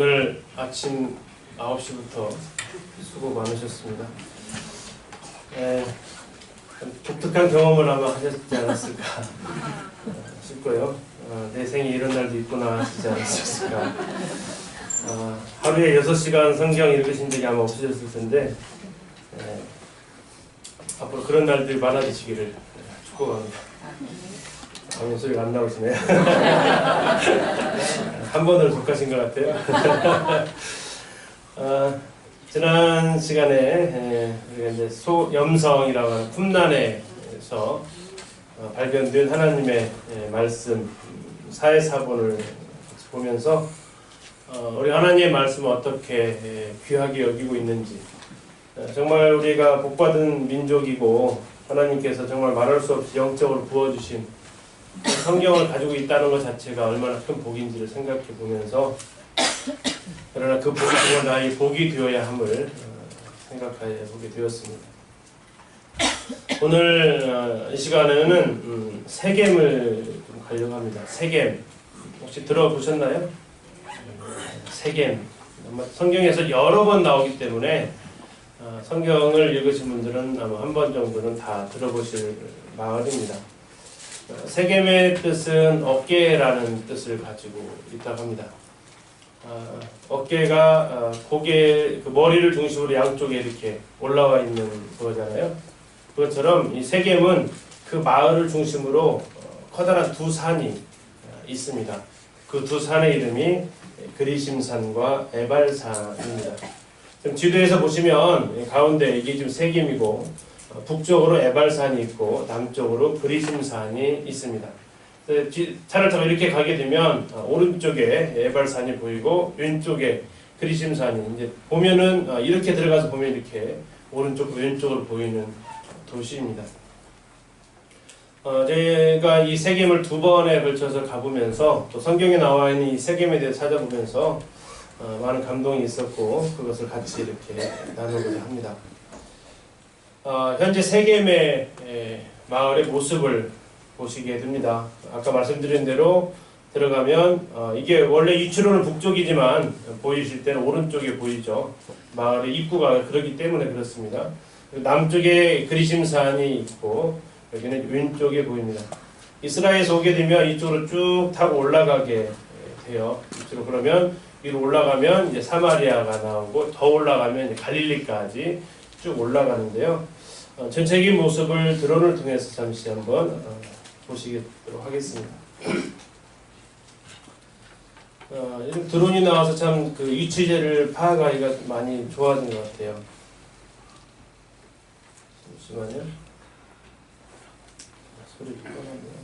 오늘 아침 9시부터 수고 많으셨습니다. 독특한 경험을 아마 하셨지 않았을까 싶고요. 내 생에 이런 날도 있구나 하시지 않았을까. 하루에 6시간 성경 읽으신 적이 아마 없으셨을 텐데 앞으로 그런 날들이 많아지시기를 축복합니다. 아무 소리가 안 나오시네요. 한 번을 독하신 것 같아요. 지난 시간에 우리가 이제 소염성이라고 하는 품란에서 발견된 하나님의 말씀 사회사본을 보면서 우리 하나님의 말씀을 어떻게 귀하게 여기고 있는지, 정말 우리가 복받은 민족이고 하나님께서 정말 말할 수 없이 영적으로 부어주신 성경을 가지고 있다는 것 자체가 얼마나 큰 복인지를 생각해 보면서, 그러나 그 복이 정말 나의 복이 되어야 함을 생각해 보게 되었습니다. 오늘 이 시간에는 세겜을 좀 가려고 합니다. 세겜 혹시 들어보셨나요? 세겜 성경에서 여러 번 나오기 때문에 성경을 읽으신 분들은 아마 한 번 정도는 다 들어보실 마을입니다. 세겜의 뜻은 어깨라는 뜻을 가지고 있다고 합니다. 어깨가 고개, 그 머리를 중심으로 양쪽에 이렇게 올라와 있는 거잖아요. 그것처럼 이 세겜은 그 마을을 중심으로 커다란 두 산이 있습니다. 그 두 산의 이름이 그리심산과 에발산입니다. 지금 지도에서 보시면 가운데 이게 지금 세겜이고, 북쪽으로 에발산이 있고 남쪽으로 그리심산이 있습니다. 차를 타고 이렇게 가게 되면 오른쪽에 에발산이 보이고 왼쪽에 그리심산이, 이제 보면은 이렇게 들어가서 보면 이렇게 오른쪽 왼쪽으로 보이는 도시입니다. 제가 이 세겜을 두 번에 걸쳐서 가보면서 또 성경에 나와 있는 이 세겜에 대해서 찾아보면서 많은 감동이 있었고, 그것을 같이 이렇게 나누고자 합니다. 현재 세겜의 마을의 모습을 보시게 됩니다. 아까 말씀드린 대로 들어가면 이게 원래 위치로는 북쪽이지만 보이실 때는 오른쪽에 보이죠. 마을의 입구가 그렇기 때문에 그렇습니다. 남쪽에 그리심산이 있고 여기는 왼쪽에 보입니다. 이스라엘에서 오게 되면 이쪽으로 쭉 타고 올라가게 돼요. 이쪽으로 그러면 위로 올라가면 이제 사마리아가 나오고, 더 올라가면 이제 갈릴리까지 쭉 올라가는데요. 전체적인 모습을 드론을 통해서 잠시 한번 보시도록 하겠습니다. 이런 드론이 나와서 참 그 위치를 파악하기가 많이 좋아진 것 같아요. 잠시만요. 소리 좀 꺼놨네요.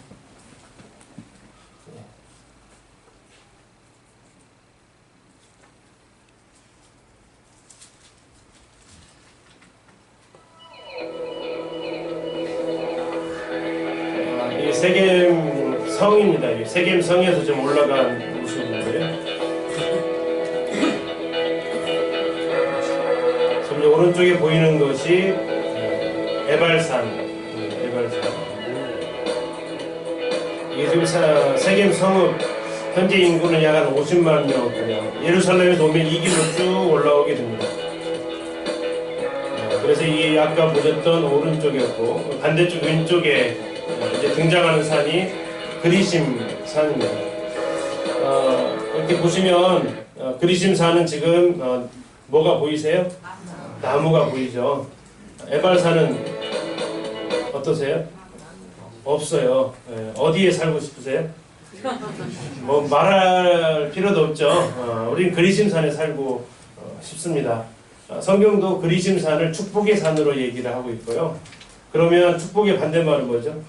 세겜 성입니다. 세겜 성에서 좀 올라간 모습인데요. 지금 오른쪽에 보이는 것이 에발산. 이게 지금 세겜 성읍 현재 인구는 약 한 50만 명. 그냥 예루살렘에서 오면 이 길로 쭉 올라오게 됩니다. 그래서 이 아까 보셨던 오른쪽이었고, 반대쪽 왼쪽에 이제 등장하는 산이 그리심산입니다. 이렇게 보시면 그리심산은 지금 뭐가 보이세요? 나무가 보이죠. 에발산은 어떠세요? 없어요. 어디에 살고 싶으세요? 뭐 말할 필요도 없죠. 우린 그리심산에 살고 싶습니다. 성경도 그리심산을 축복의 산으로 얘기를 하고 있고요. 그러면 축복의 반대말은 뭐죠?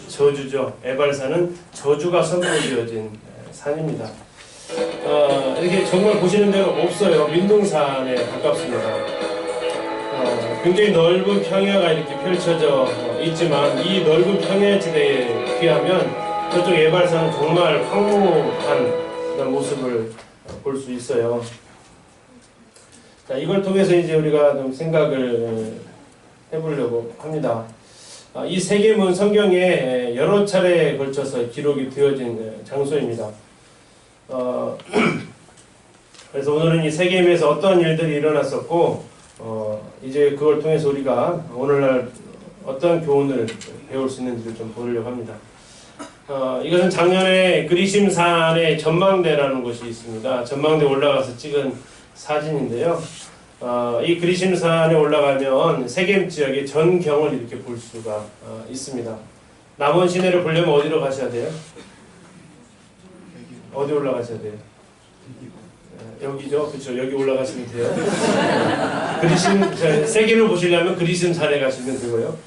저주죠. 에발산은 저주가 선포되어진 산입니다. 이렇게 정말 보시는 대로 없어요. 민둥산에 가깝습니다. 굉장히 넓은 평야가 이렇게 펼쳐져 있지만, 이 넓은 평야지대에 비하면 저쪽 에발산은 정말 황홀한 그런 모습을 볼 수 있어요. 자, 이걸 통해서 이제 우리가 좀 생각을 해보려고 합니다. 이 세겜은 성경에 여러 차례에 걸쳐서 기록이 되어진 장소입니다. 그래서 오늘은 이 세겜에서 어떤 일들이 일어났었고 이제 그걸 통해서 우리가 오늘날 어떤 교훈을 배울 수 있는지를 좀 보려고 합니다. 이것은 작년에 그리심산의 전망대라는 곳이 있습니다. 전망대 올라가서 찍은 사진인데요. 이 그리심산에 올라가면 세겜 지역의 전경을 이렇게 볼 수가 있습니다. 남원 시내를 보려면 어디로 가셔야 돼요? 어디 올라가셔야 돼요? 여기죠, 그렇죠. 여기 올라가시면 돼요. 세겜을 보시려면 그리심산에 가시면 되고요.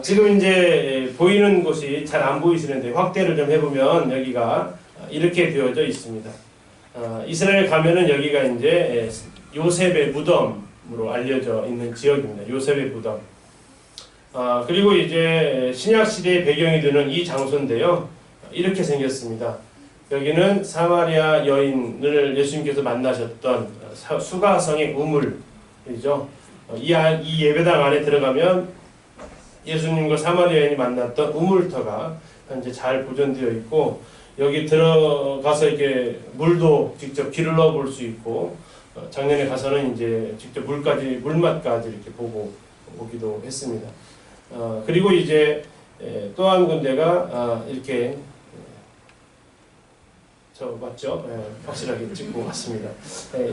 지금 이제 보이는 곳이 잘 안 보이시는데 확대를 좀 해보면 여기가 이렇게 되어져 있습니다. 이스라엘 가면은 여기가 이제 요셉의 무덤으로 알려져 있는 지역입니다. 요셉의 무덤. 그리고 이제 신약 시대의 배경이 되는 이 장소인데요. 이렇게 생겼습니다. 여기는 사마리아 여인을 예수님께서 만나셨던 수가성의 우물이죠. 이 예배당 안에 들어가면 예수님과 사마리아 여인이 만났던 우물터가 현재 잘 보존되어 있고, 여기 들어가서 이렇게 물도 직접 길러 볼 수 있고, 작년에 가서는 이제 직접 물맛까지 이렇게 보고 오기도 했습니다. 그리고 이제 또 한 군데가 이렇게 맞죠? 확실하게 찍고 왔습니다.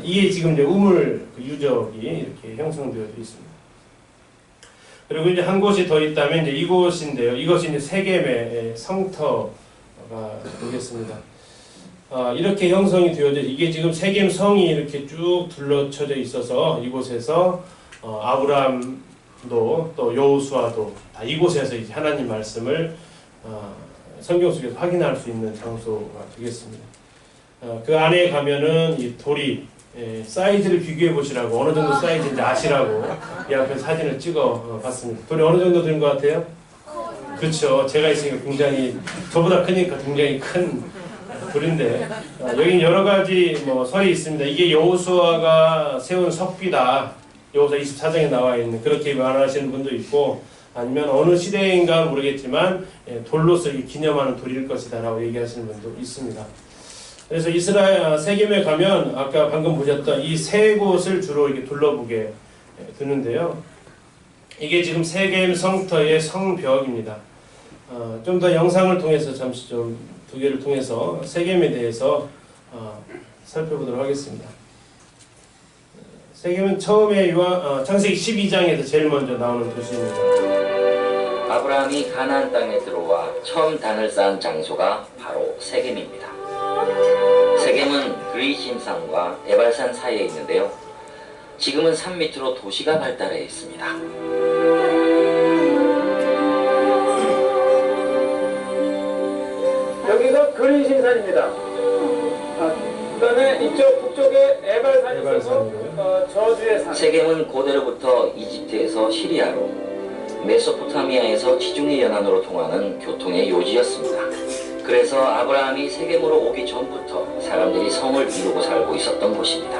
이게 지금 이제 우물 유적이 이렇게 형성되어 있습니다. 그리고 이제 한 곳이 더 있다면 이제 이곳인데요. 이것이 이제 세겜의 성터가 되겠습니다. 이렇게 형성이 되어져, 이게 지금 세겜 성이 이렇게 쭉 둘러쳐져 있어서 이곳에서 아브라함도 또 여호수아도 다 이곳에서 이제 하나님 말씀을 성경 속에서 확인할 수 있는 장소가 되겠습니다. 그 안에 가면은 이 돌이 사이즈를 비교해 보시라고, 어느 정도 사이즈인지 아시라고 이 앞에 사진을 찍어 봤습니다. 돌이 어느 정도 된 것 같아요? 그렇죠. 제가 있으니까 굉장히, 저보다 크니까 굉장히 큰 돌인데, 여긴 여러 가지 설이 있습니다. 이게 여호수아가 세운 석비다. 여호수아 24장에 나와 있는, 그렇게 말하시는 분도 있고, 아니면 어느 시대인가 모르겠지만 돌로서 기념하는 돌일 것이다 라고 얘기하시는 분도 있습니다. 그래서 이스라엘 세겜에 가면 아까 방금 보셨던 이 세 곳을 주로 이렇게 둘러보게 되는데요. 이게 지금 세겜 성터의 성벽입니다. 좀 더 영상을 통해서 잠시 좀 두 개를 통해서 세겜에 대해서 살펴보도록 하겠습니다. 세겜은 처음에 창세기 12장에서 제일 먼저 나오는 도시입니다. 아브라함이 가나안 땅에 들어와 처음 단을 쌓은 장소가 바로 세겜입니다. 세겜은 그리심산과 에발산 사이에 있는데요. 지금은 산 밑으로 도시가 발달해 있습니다. 여기가 그리심산입니다. 그 다음에 이쪽 북쪽에 에발산이 있어서 저주의 산. 세겜은 고대로부터 이집트에서 시리아로, 메소포타미아에서 지중해 연안으로 통하는 교통의 요지였습니다. 그래서 아브라함이 세겜으로 오기 전부터 사람들이 성을 이루고 살고 있었던 곳입니다.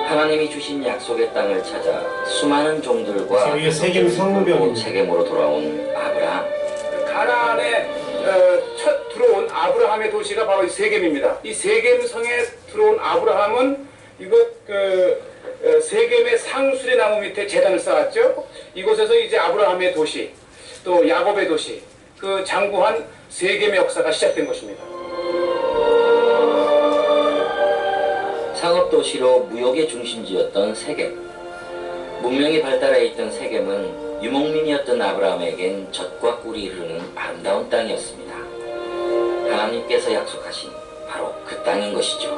하나님이 주신 약속의 땅을 찾아 수많은 종들과 세겜 성벽입니다. 세겜으로 돌아온 아브라함. 가나안에 첫 들어온 아브라함의 도시가 바로 이 세겜입니다. 이 세겜성에 들어온 아브라함은 이곳 세겜의 상수리 나무 밑에 제단을 쌓았죠. 이곳에서 이제 아브라함의 도시, 또 야곱의 도시, 그 장구한 세겜의 역사가 시작된 것입니다. 상업도시로 무역의 중심지였던 세겜. 문명이 발달해 있던 세겜은 유목민이었던 아브라함에겐 젖과 꿀이 흐르는 아름다운 땅이었습니다. 하나님께서 약속하신 바로 그 땅인 것이죠.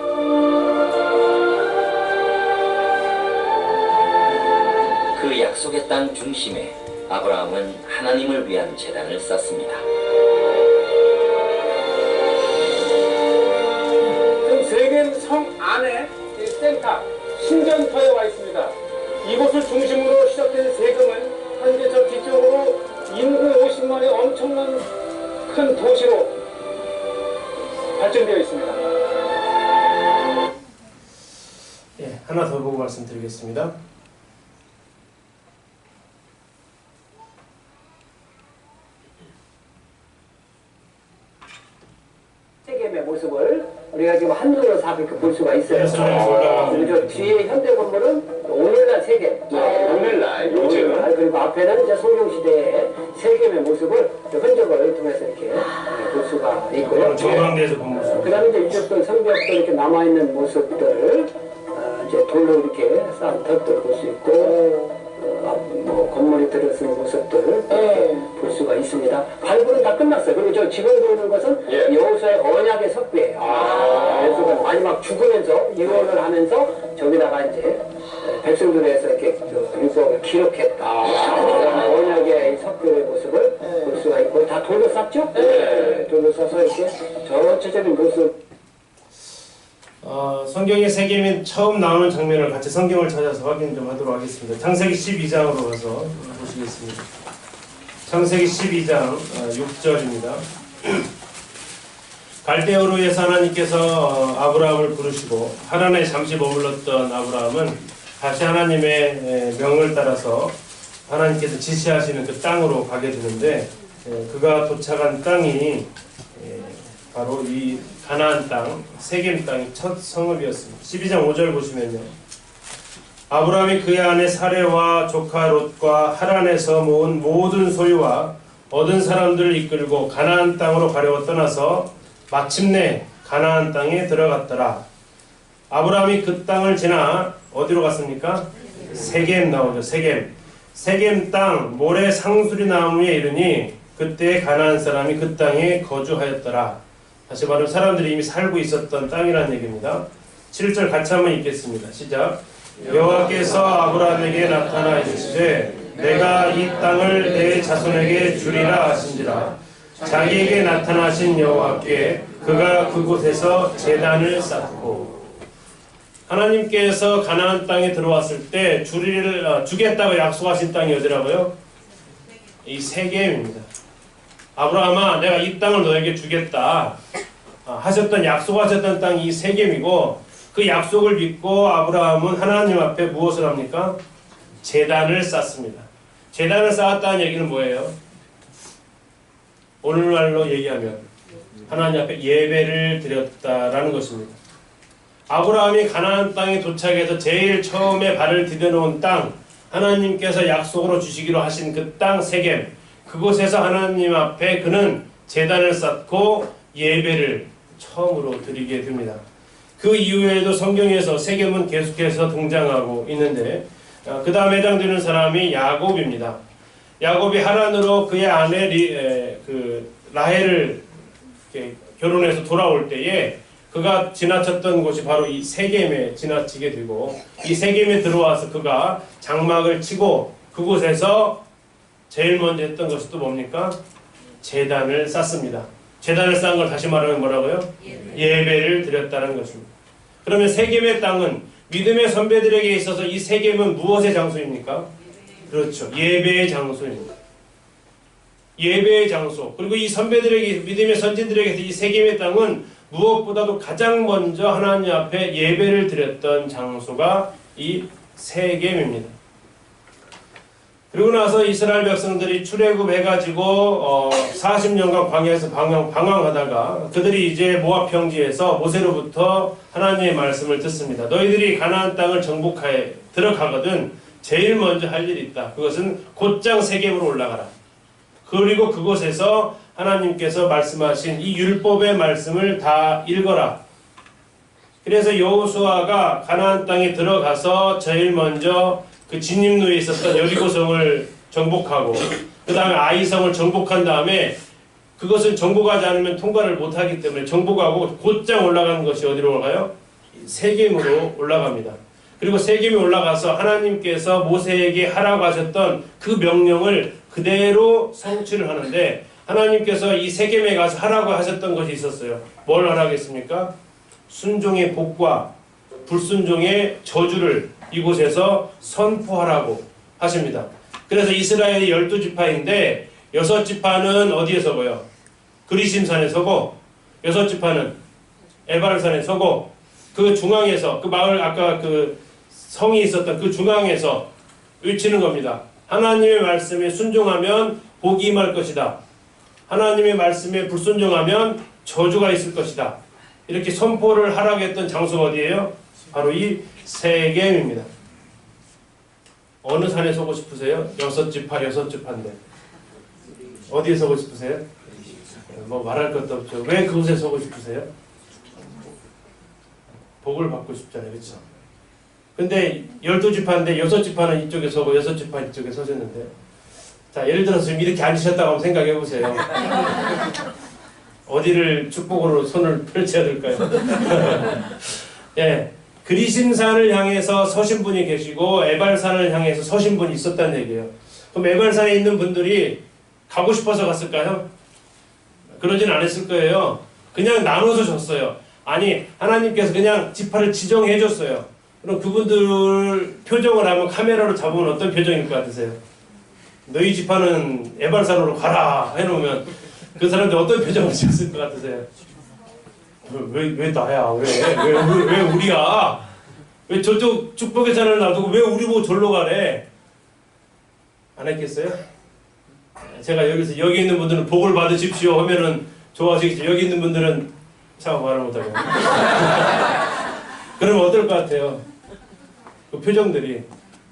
그 약속의 땅 중심에 아브라함은 하나님을 위한 제단을 쌓습니다. 지금 세겜 성 안에 이 센터, 신전터에 와 있습니다. 이곳을 중심으로 시작된 세금은 현재 저 뒤쪽으로 인구 50만의 엄청난 큰 도시로 발전되어 있습니다. 하나 더 보고 말씀드리겠습니다. 세겜의 모습을 우리가 지금 한눈으로 다 그렇게 볼 수가 있어요. 그리고 저 뒤에 현대 건물은 오늘날 세계. 오늘날 요즘 그리고 앞에는 이제 성경시대의 세겜의 모습을 흔적을 통해서 이렇게 볼 수가 있고요. 전망대에서 본 모습. 그 다음에 이제 이쪽도 성벽도 이렇게 남아있는 모습들, 이제 돌로 이렇게 쌓은 덕들 볼 수 있고, 뭐 건물이 들어선 모습들 이렇게 볼 수가 있습니다. 발굴은 다 끝났어요. 그리고 저 지금 보는 것은 여호수아의 언약의 석배예요. 그래서 마지막 죽으면서 유언을 하면서 저기다가 이제 백성들에서 이렇게 율법을 기록했다. 언약의 석배의 모습을 볼 수가 있고 다 돌로 쌌죠? 돌로 싸서 이렇게 전체적인 모습. 성경의 세겜이 처음 나오는 장면을 같이 성경을 찾아서 확인 좀 하도록 하겠습니다. 창세기 12장으로 가서 보시겠습니다. 창세기 12장 6절입니다. 갈대우르에서 하나님께서 아브라함을 부르시고 하란에 잠시 머물렀던 아브라함은 다시 하나님의 명을 따라서 하나님께서 지시하시는 그 땅으로 가게 되는데, 그가 도착한 땅이 바로 이 가나안 땅, 세겜 땅이 첫 성읍이었습니다. 12장 5절 보시면요. 아브라함이 그의 아내 사레와 조카 롯과 하란에서 모은 모든 소유와 얻은 사람들을 이끌고 가나안 땅으로 가려고 떠나서 마침내 가나안 땅에 들어갔더라. 아브라함이 그 땅을 지나 어디로 갔습니까? 세겜 나오죠. 세겜. 세겜 땅 모래 상수리 나무에 이르니 그때 가나안 사람이 그 땅에 거주하였더라. 다시 말하면 사람들이 이미 살고 있었던 땅이라는 얘기입니다. 7절 같이 한번 읽겠습니다. 시작. 여호와께서 아브라함에게 나타나 이르시되 내가 이 땅을 내 자손에게 주리라 하신지라. 자기에게 나타나신 여호와께 그가 그곳에서 제단을 쌓고. 하나님께서 가나안 땅에 들어왔을 때 주겠다고 약속하신 땅이 어디라고요? 이 세겜입니다. 아브라함아, 내가 이 땅을 너에게 주겠다 하셨던, 약속하셨던 땅이 이 세겜이고, 그 약속을 믿고 아브라함은 하나님 앞에 무엇을 합니까? 제단을 쌓습니다. 제단을 쌓았다는 얘기는 뭐예요? 오늘날로 얘기하면 하나님 앞에 예배를 드렸다라는 것입니다. 아브라함이 가나안 땅에 도착해서 제일 처음에 발을 디뎌놓은 땅, 하나님께서 약속으로 주시기로 하신 그 땅 세겜, 그곳에서 하나님 앞에 그는 제단을 쌓고 예배를 처음으로 드리게 됩니다. 그 이후에도 성경에서 세겜은 계속해서 등장하고 있는데, 그 다음 해당되는 사람이 야곱입니다. 야곱이 하란으로 그의 아내 라헬을 결혼해서 돌아올 때에 그가 지나쳤던 곳이 바로 이 세겜에 지나치게 되고, 이 세겜에 들어와서 그가 장막을 치고 그곳에서 제일 먼저 했던 것이 또 뭡니까? 제단을 쌓습니다. 제단을 쌓은 걸 다시 말하면 뭐라고요? 예배를 드렸다는 것입니다. 그러면 세겜의 땅은 믿음의 선배들에게 있어서 이 세겜은 무엇의 장소입니까? 그렇죠. 예배의 장소입니다. 예배의 장소. 그리고 이 선배들에게, 믿음의 선진들에게서 이 세겜의 땅은 무엇보다도 가장 먼저 하나님 앞에 예배를 드렸던 장소가 이 세겜입니다. 그리고 나서 이스라엘 백성들이 출애굽해가지고 40년간 광야에서 방황하다가 그들이 이제 모압 평지에서 모세로부터 하나님의 말씀을 듣습니다. 너희들이 가나안 땅을 정복하에 들어가거든 제일 먼저 할 일이 있다. 그것은 곧장 세겜으로 올라가라. 그리고 그곳에서 하나님께서 말씀하신 이 율법의 말씀을 다 읽어라. 그래서 여호수아가 가나안 땅에 들어가서 제일 먼저 그 진입로에 있었던 여리고성을 정복하고, 그 다음에 아이성을 정복한 다음에 그것을 정복하지 않으면 통과를 못하기 때문에 정복하고 곧장 올라가는 것이 어디로 가요? 세겜으로 올라갑니다. 그리고 세겜에 올라가서 하나님께서 모세에게 하라고 하셨던 그 명령을 그대로 성취를 하는데, 하나님께서 이 세겜에 가서 하라고 하셨던 것이 있었어요. 뭘 하라고 했습니까? 순종의 복과 불순종의 저주를 이곳에서 선포하라고 하십니다. 그래서 이스라엘이 12지파인데 6지파는 어디에 서고요? 그리심산에 서고, 6지파는 에발산에 서고, 그 중앙에서, 그 마을, 아까 그 성이 있었던 그 중앙에서 외치는 겁니다. 하나님의 말씀에 순종하면 복이 임할 것이다. 하나님의 말씀에 불순종하면 저주가 있을 것이다. 이렇게 선포를 하라고 했던 장소가 어디예요? 바로 이 세겜입니다. 어느 산에 서고 싶으세요? 6지파 6지파인데 어디에 서고 싶으세요? 뭐 말할 것도 없죠. 왜 그곳에 서고 싶으세요? 복을 받고 싶잖아요. 그렇죠? 근데 12지파인데 6지파는 이쪽에 서고 6지파 이쪽에 서셨는데, 자, 예를 들어서 지금 이렇게 앉으셨다고 한번 생각해 보세요. 어디를 축복으로 손을 펼쳐야 될까요? 예, 그리심산을 향해서 서신 분이 계시고 에발산을 향해서 서신 분이 있었다는 얘기예요. 그럼 에발산에 있는 분들이 가고 싶어서 갔을까요? 그러진 않았을 거예요. 그냥 나눠서 줬어요. 아니, 하나님께서 그냥 지파를 지정해 줬어요. 그럼 그분들 표정을 한번 카메라로 잡으면 어떤 표정일 것 같으세요? 너희 지파는 에발산으로 가라 해놓으면 그 사람들 어떤 표정을 지었을 것 같으세요? 왜 나야? 왜 우리야? 왜 저쪽 축복의 산을 놔두고 왜 우리 보고 절로 가래? 안 했겠어요? 제가 여기서 여기 있는 분들은 복을 받으십시오 하면은 좋아하시겠죠. 여기 있는 분들은 참 말을 못하고. 그러면 어떨 것 같아요? 그 표정들이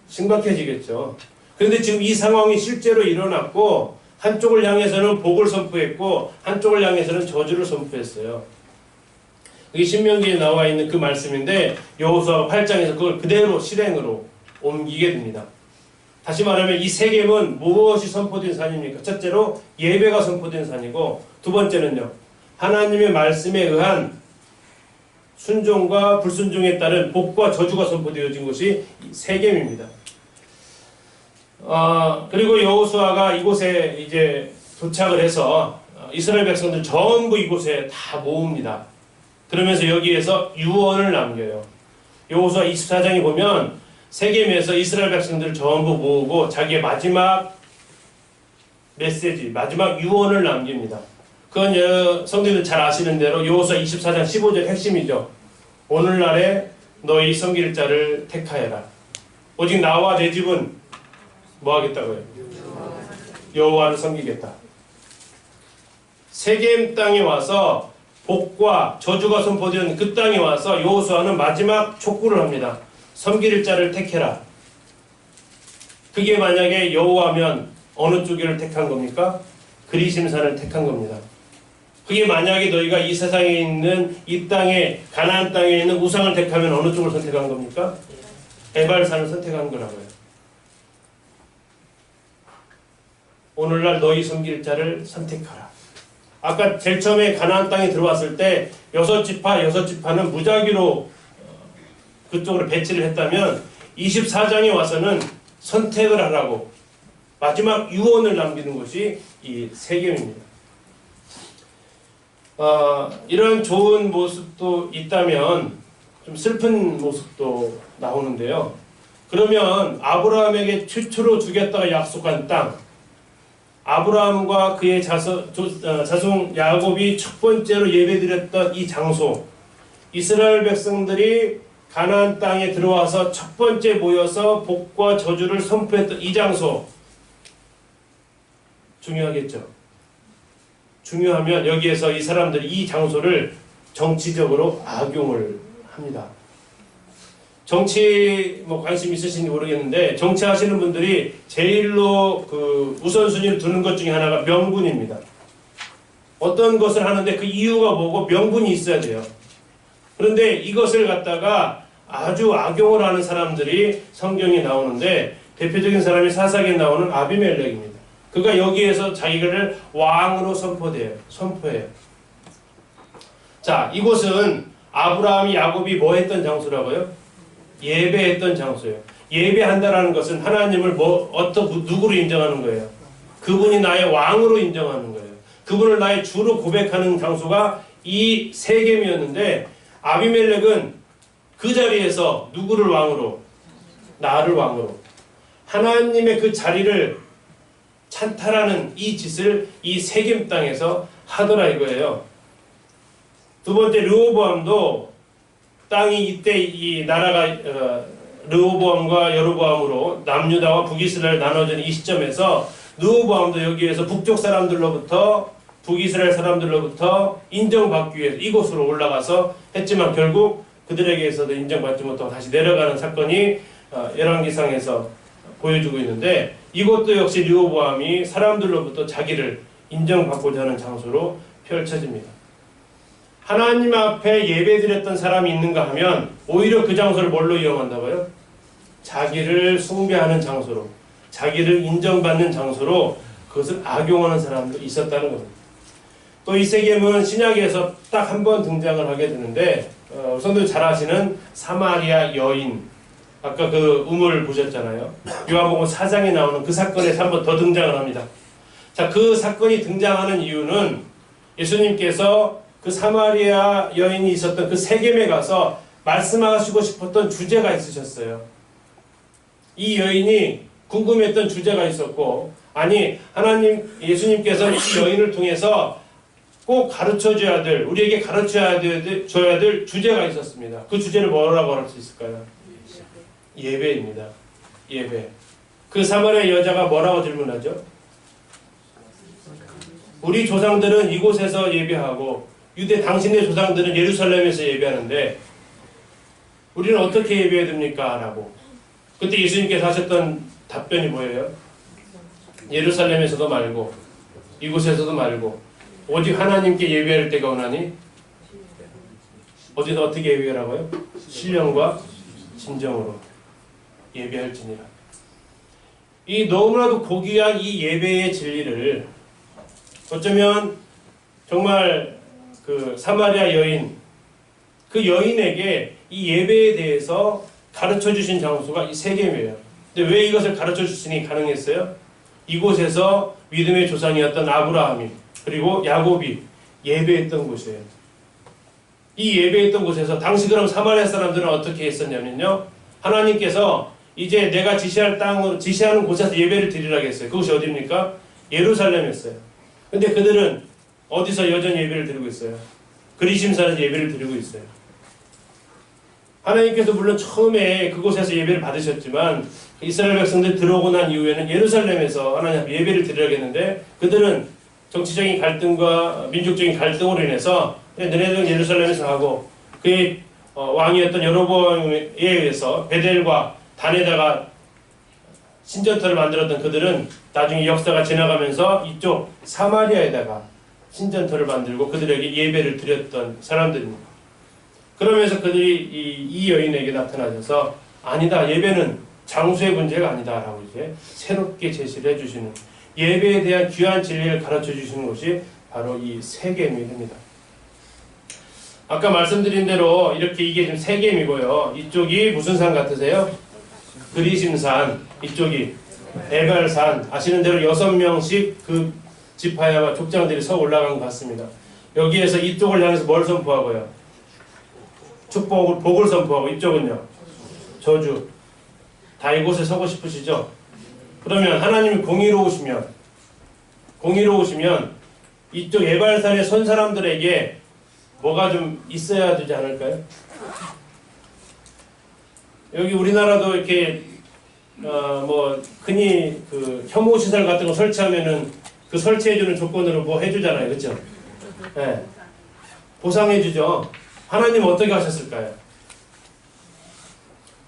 심각해지겠죠. 그런데 지금 이 상황이 실제로 일어났고 한쪽을 향해서는 복을 선포했고 한쪽을 향해서는 저주를 선포했어요. 이게 신명기에 나와 있는 그 말씀인데 여호수아 8장에서 그걸 그대로 실행으로 옮기게 됩니다. 다시 말하면 이 세겜은 무엇이 선포된 산입니까? 첫째로 예배가 선포된 산이고, 두 번째는요, 하나님의 말씀에 의한 순종과 불순종에 따른 복과 저주가 선포되어진 것이 세겜입니다. 그리고 여호수아가 이곳에 이제 도착을 해서 이스라엘 백성들 전부 이곳에 다 모읍니다. 그러면서 여기에서 유언을 남겨요. 여호수아 24장에 보면 세겜에서 이스라엘 백성들을 전부 모으고 자기의 마지막 메시지, 마지막 유언을 남깁니다. 그건 성도님들 잘 아시는 대로 여호수아 24장 15절 핵심이죠. 오늘날에 너희 섬길 자를 택하여라. 오직 나와 내 집은 뭐 하겠다고요? 여호와를 섬기겠다. 세겜 땅에 와서 복과 저주가 선포된 그 땅에 와서 여호수아는 마지막 촉구를 합니다. 섬길 자를 택해라. 그게 만약에 여호와면 어느 쪽을 택한 겁니까? 그리심산을 택한 겁니다. 그게 만약에 너희가 이 세상에 있는 이 땅에 가나안 땅에 있는 우상을 택하면 어느 쪽을 선택한 겁니까? 에발산을 선택한 거라고요. 오늘날 너희 섬길 자를 선택하라. 아까 제일 처음에 가나안 땅에 들어왔을 때 6지파는 무작위로 그쪽으로 배치를 했다면 24장에 와서는 선택을 하라고 마지막 유언을 남기는 것이 이 세겜입니다. 이런 좋은 모습도 있다면 좀 슬픈 모습도 나오는데요. 그러면 아브라함에게 최초로 주겠다고 약속한 땅, 아브라함과 그의 자손 야곱이 첫 번째로 예배드렸던 이 장소, 이스라엘 백성들이 가나안 땅에 들어와서 첫 번째 모여서 복과 저주를 선포했던 이 장소, 중요하겠죠. 중요하면 여기에서 이 사람들이 이 장소를 정치적으로 악용을 합니다. 정치 관심 있으신지 모르겠는데 정치하시는 분들이 제일로 그 우선순위를 두는 것 중에 하나가 명분입니다. 어떤 것을 하는데 그 이유가 뭐고 명분이 있어야 돼요. 그런데 이것을 갖다가 아주 악용을 하는 사람들이 성경에 나오는데 대표적인 사람이 사사기에 나오는 아비멜렉입니다. 그가 여기에서 자기를 왕으로 선포해요. 자, 이곳은 아브라함이 야곱이 뭐 했던 장소라고요? 예배했던 장소예요. 예배한다라는 것은 하나님을 누구로 인정하는 거예요? 그분이 나의 왕으로 인정하는 거예요. 그분을 나의 주로 고백하는 장소가 이 세겜이었는데 아비멜렉은 그 자리에서 누구를 왕으로? 나를 왕으로. 하나님의 그 자리를 찬탈하는 이 짓을 이 세겜 땅에서 하더라 이거예요. 두 번째, 르호보암도 땅이 이때 이 나라가 르호보암과 여로보암으로 남유다와 북이스라엘 나눠진 이 시점에서 르호보암도 여기에서 북쪽 사람들로부터 북이스라엘 사람들로부터 인정받기 위해서 이곳으로 올라가서 했지만 결국 그들에게서도 인정받지 못하고 다시 내려가는 사건이 열왕기상에서 보여주고 있는데, 이것도 역시 르호보암이 사람들로부터 자기를 인정받고자 하는 장소로 펼쳐집니다. 하나님 앞에 예배드렸던 사람이 있는가 하면 오히려 그 장소를 뭘로 이용한다고요? 자기를 숭배하는 장소로, 자기를 인정받는 장소로 그것을 악용하는 사람도 있었다는 겁니다. 또 이 세겜은 신약에서 딱 한 번 등장을 하게 되는데, 성도들 잘 아시는 사마리아 여인, 아까 그 우물 보셨잖아요. 요한복음 4장에 나오는 그 사건에서 한 번 더 등장을 합니다. 자, 그 사건이 등장하는 이유는 예수님께서 그 사마리아 여인이 있었던 그 세겜에 가서 말씀하시고 싶었던 주제가 있으셨어요. 이 여인이 궁금했던 주제가 있었고, 아니 하나님 예수님께서 이 여인을 통해서 꼭 가르쳐줘야 될, 우리에게 가르쳐줘야 될 주제가 있었습니다. 그 주제를 뭐라고 할 수 있을까요? 예배입니다. 예배. 그 사마리아 여자가 뭐라고 질문하죠? 우리 조상들은 이곳에서 예배하고 유대 당신의 조상들은 예루살렘에서 예배하는데 우리는 어떻게 예배해야 됩니까? 라고. 그때 예수님께서 하셨던 답변이 뭐예요? 예루살렘에서도 말고 이곳에서도 말고 오직 하나님께 예배할 때가 오나니 어디서 어떻게 예배하라고요? 신령과 진정으로 예배할지니라. 이 너무나도 고귀한 이 예배의 진리를 어쩌면 정말 그 사마리아 여인, 그 여인에게 이 예배에 대해서 가르쳐 주신 장소가 이 세겜이에요. 근데 왜 이것을 가르쳐 주시니 가능했어요? 이곳에서 믿음의 조상이었던 아브라함이 그리고 야곱이 예배했던 곳이에요. 이 예배했던 곳에서 당시 그럼 사마리아 사람들은 어떻게 했었냐면요, 하나님께서 이제 내가 지시하는 곳에서 예배를 드리라고 했어요. 그곳이 어디입니까? 예루살렘이었어요. 근데 그들은 어디서 여전히 예배를 드리고 있어요? 그리심산에서 예배를 드리고 있어요. 하나님께서 물론 처음에 그곳에서 예배를 받으셨지만 이스라엘 백성들 들어오고 난 이후에는 예루살렘에서 하나님 앞에 예배를 드리라고 했는데 그들은 정치적인 갈등과 민족적인 갈등으로 인해서 너네들은 예루살렘에서 하고 그의 왕이었던 여로보암에 의해서 베델과 단에다가 신전터를 만들었던 그들은 나중에 역사가 지나가면서 이쪽 사마리아에다가 신전터를 만들고 그들에게 예배를 드렸던 사람들입니다. 그러면서 그들이 이 여인에게 나타나셔서 아니다, 예배는 장소의 문제가 아니다 라고 이제 새롭게 제시를 해주시는, 예배에 대한 귀한 진리를 가르쳐 주시는 곳이 바로 이 세겜이 됩니다. 아까 말씀드린 대로 이렇게 이게 지금 세겜이고요. 이쪽이 무슨 산 같으세요? 그리심산, 이쪽이 에발산. 아시는 대로 6명씩 그 지파야와 족장들이 서 올라간 것 같습니다. 여기에서 이쪽을 향해서 뭘 선포하고요? 축복을, 복을 선포하고, 이쪽은요? 저주. 다 이곳에 서고 싶으시죠? 그러면 하나님이 공의로우시면 이쪽 에발산에 선 사람들에게 뭐가 좀 있어야 되지 않을까요? 여기 우리나라도 이렇게 흔히 그 혐오 시설 같은 거 설치하면은 그 설치해주는 조건으로 뭐 해주잖아요, 그렇죠? 네. 보상해주죠. 하나님 어떻게 하셨을까요?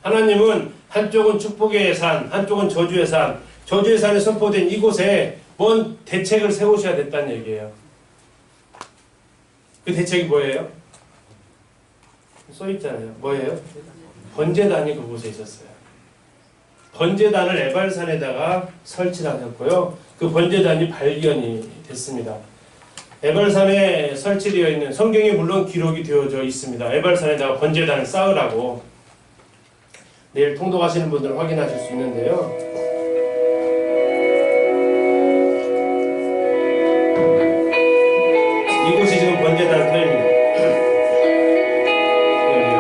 하나님은 한쪽은 축복의 산, 한쪽은 저주의 산, 저주의 산에 선포된 이곳에 뭔 대책을 세우셔야 됐다는 얘기예요. 그 대책이 뭐예요? 써있잖아요. 뭐예요? 번제단이 그곳에 있었어요. 번제단을 에발산에다가 설치를 하셨고요. 그 번제단이 발견이 됐습니다. 에발산에 설치되어 있는, 성경에 물론 기록이 되어져 있습니다. 에발산에다가 번제단을 쌓으라고. 내일 통독하시는 분들 확인하실 수 있는데요. 이곳이 지금 번제단 터입니다. 여기요.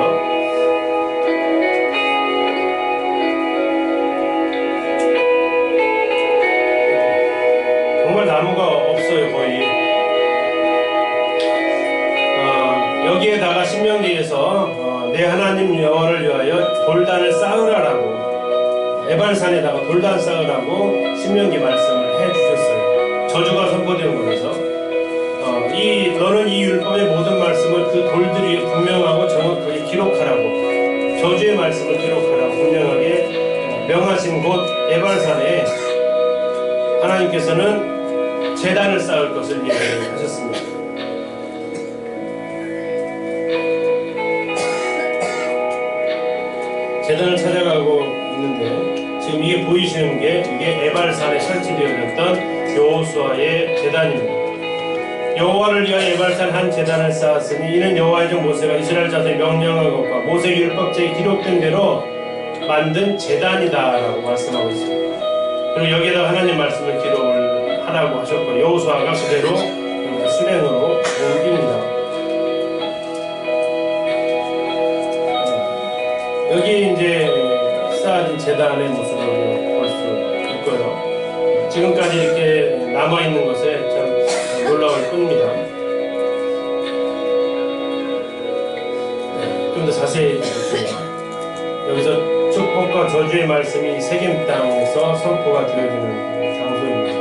정말 나무가 없어요, 거의. 여기에다가 신명기에서 내 하나님 여호와를 위하여 돌단을 쌓으라라고, 에발산에다가 돌단 쌓으라고 신명기 말씀을 해주셨어요. 저주가 선포되는 곳에서. 너는 이 율법의 모든 말씀을 그 돌들 위에 분명하고 정확하게 기록하라고, 저주의 말씀을 기록하라고 분명하게 명하신 곳 에발산에 하나님께서는 제단을 쌓을 것을 예언하셨습니다. 제단을 찾아가고 있는데 지금 이게 보이시는 게 이게 에발산에 설치되어졌던 여호수아의 제단입니다. 여호와를 위하여 에발산 한 제단을 쌓았으니 이는 여호와의 종 모세가 이스라엘 자손의 명령한 것과 모세 율법책에 기록된 대로 만든 제단이다라고 말씀하고 있습니다. 그리고 여기에다 하나님 말씀을 기록을 하라고 하셨고 여호수아가 그대로 수행으로 옮깁니다. 여기 이제 쌓아진 제단의 모습을 볼 수 있고요. 지금까지 이렇게 남아있는 것에 참 놀라울 뿐입니다. 좀 더 자세히 보겠습니다. 여기서 축복과 저주의 말씀이 세겜 땅에서 선포가 되어지는 장소입니다.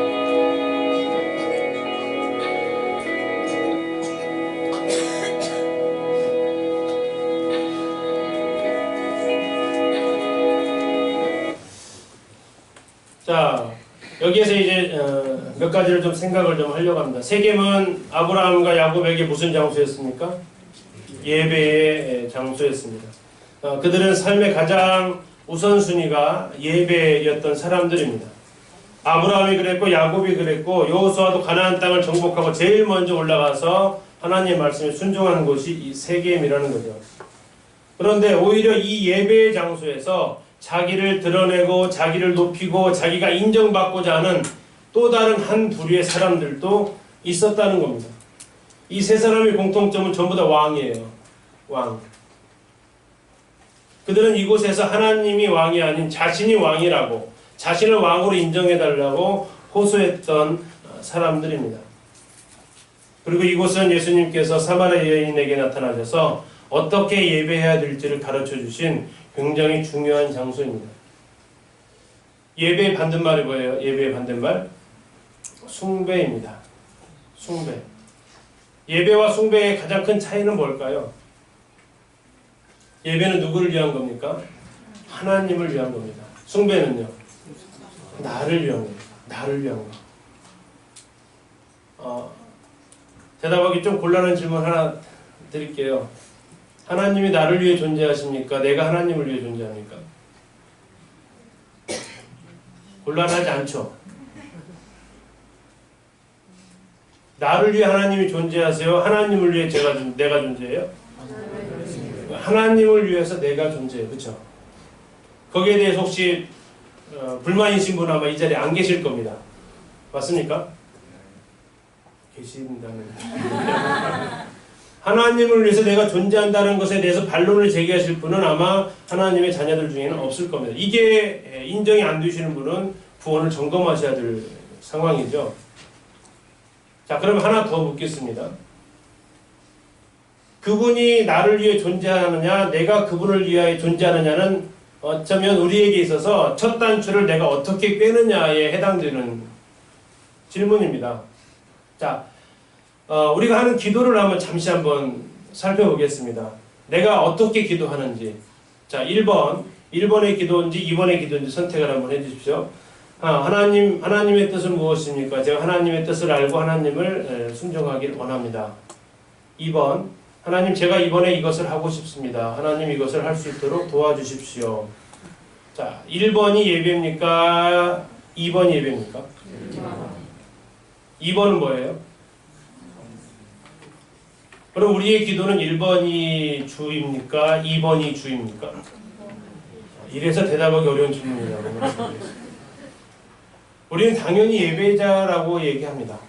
자, 여기에서 이제 몇 가지를 좀 생각을 좀 하려고 합니다. 세겜은 아브라함과 야곱에게 무슨 장소였습니까? 예배의 장소였습니다. 그들은 삶의 가장 우선순위가 예배였던 사람들입니다. 아브라함이 그랬고 야곱이 그랬고 여호수아도 가나안 땅을 정복하고 제일 먼저 올라가서 하나님의 말씀에 순종하는 곳이 이 세겜이라는 거죠. 그런데 오히려 이 예배의 장소에서 자기를 드러내고 자기를 높이고 자기가 인정받고자 하는 또 다른 한 부류의 사람들도 있었다는 겁니다. 이 세 사람의 공통점은 전부 다 왕이에요. 왕. 그들은 이곳에서 하나님이 왕이 아닌 자신이 왕이라고, 자신을 왕으로 인정해달라고 호소했던 사람들입니다. 그리고 이곳은 예수님께서 사마리아 여인에게 나타나셔서 어떻게 예배해야 될지를 가르쳐 주신 굉장히 중요한 장소입니다. 예배의 반대말이 뭐예요? 예배의 반대말? 숭배입니다. 숭배. 예배와 숭배의 가장 큰 차이는 뭘까요? 예배는 누구를 위한 겁니까? 하나님을 위한 겁니다. 숭배는요? 나를 위한 겁니다. 나를 위한 거. 대답하기 좀 곤란한 질문 하나 드릴게요. 하나님이 나를 위해 존재하십니까? 내가 하나님을 위해 존재합니까? 곤란하지 않죠? 나를 위해 하나님이 존재하세요? 하나님을 위해 내가 존재해요? 하나님을 위해서 내가 존재해요. 그렇죠? 거기에 대해서 혹시 불만이신 분 아마 이 자리에 안 계실 겁니다. 맞습니까? 계신다는 하나님을 위해서 내가 존재한다는 것에 대해서 반론을 제기하실 분은 아마 하나님의 자녀들 중에는 없을 겁니다. 이게 인정이 안 되시는 분은 구원을 점검하셔야 될 상황이죠. 자, 그럼 하나 더 묻겠습니다. 그분이 나를 위해 존재하느냐, 내가 그분을 위하여 존재하느냐는 어쩌면 우리에게 있어서 첫 단추를 내가 어떻게 꿰느냐에 해당되는 질문입니다. 자, 우리가 하는 기도를 한번 잠시 한번 살펴보겠습니다. 내가 어떻게 기도하는지. 자, 1번의 기도인지 2번의 기도인지 선택을 한번 해주십시오. 하나님의 뜻은 무엇입니까? 제가 하나님의 뜻을 알고 하나님을 순종하길 원합니다. 2번, 하나님 제가 이번에 이것을 하고 싶습니다. 하나님 이것을 할 수 있도록 도와주십시오. 자, 1번이 예배입니까? 2번이 예배입니까? 2번은 뭐예요? 그럼 우리의 기도는 1번이 주입니까? 2번이 주입니까? 이래서 대답하기 어려운 질문이라고 말씀드렸습니다. 우리는 당연히 예배자라고 얘기합니다.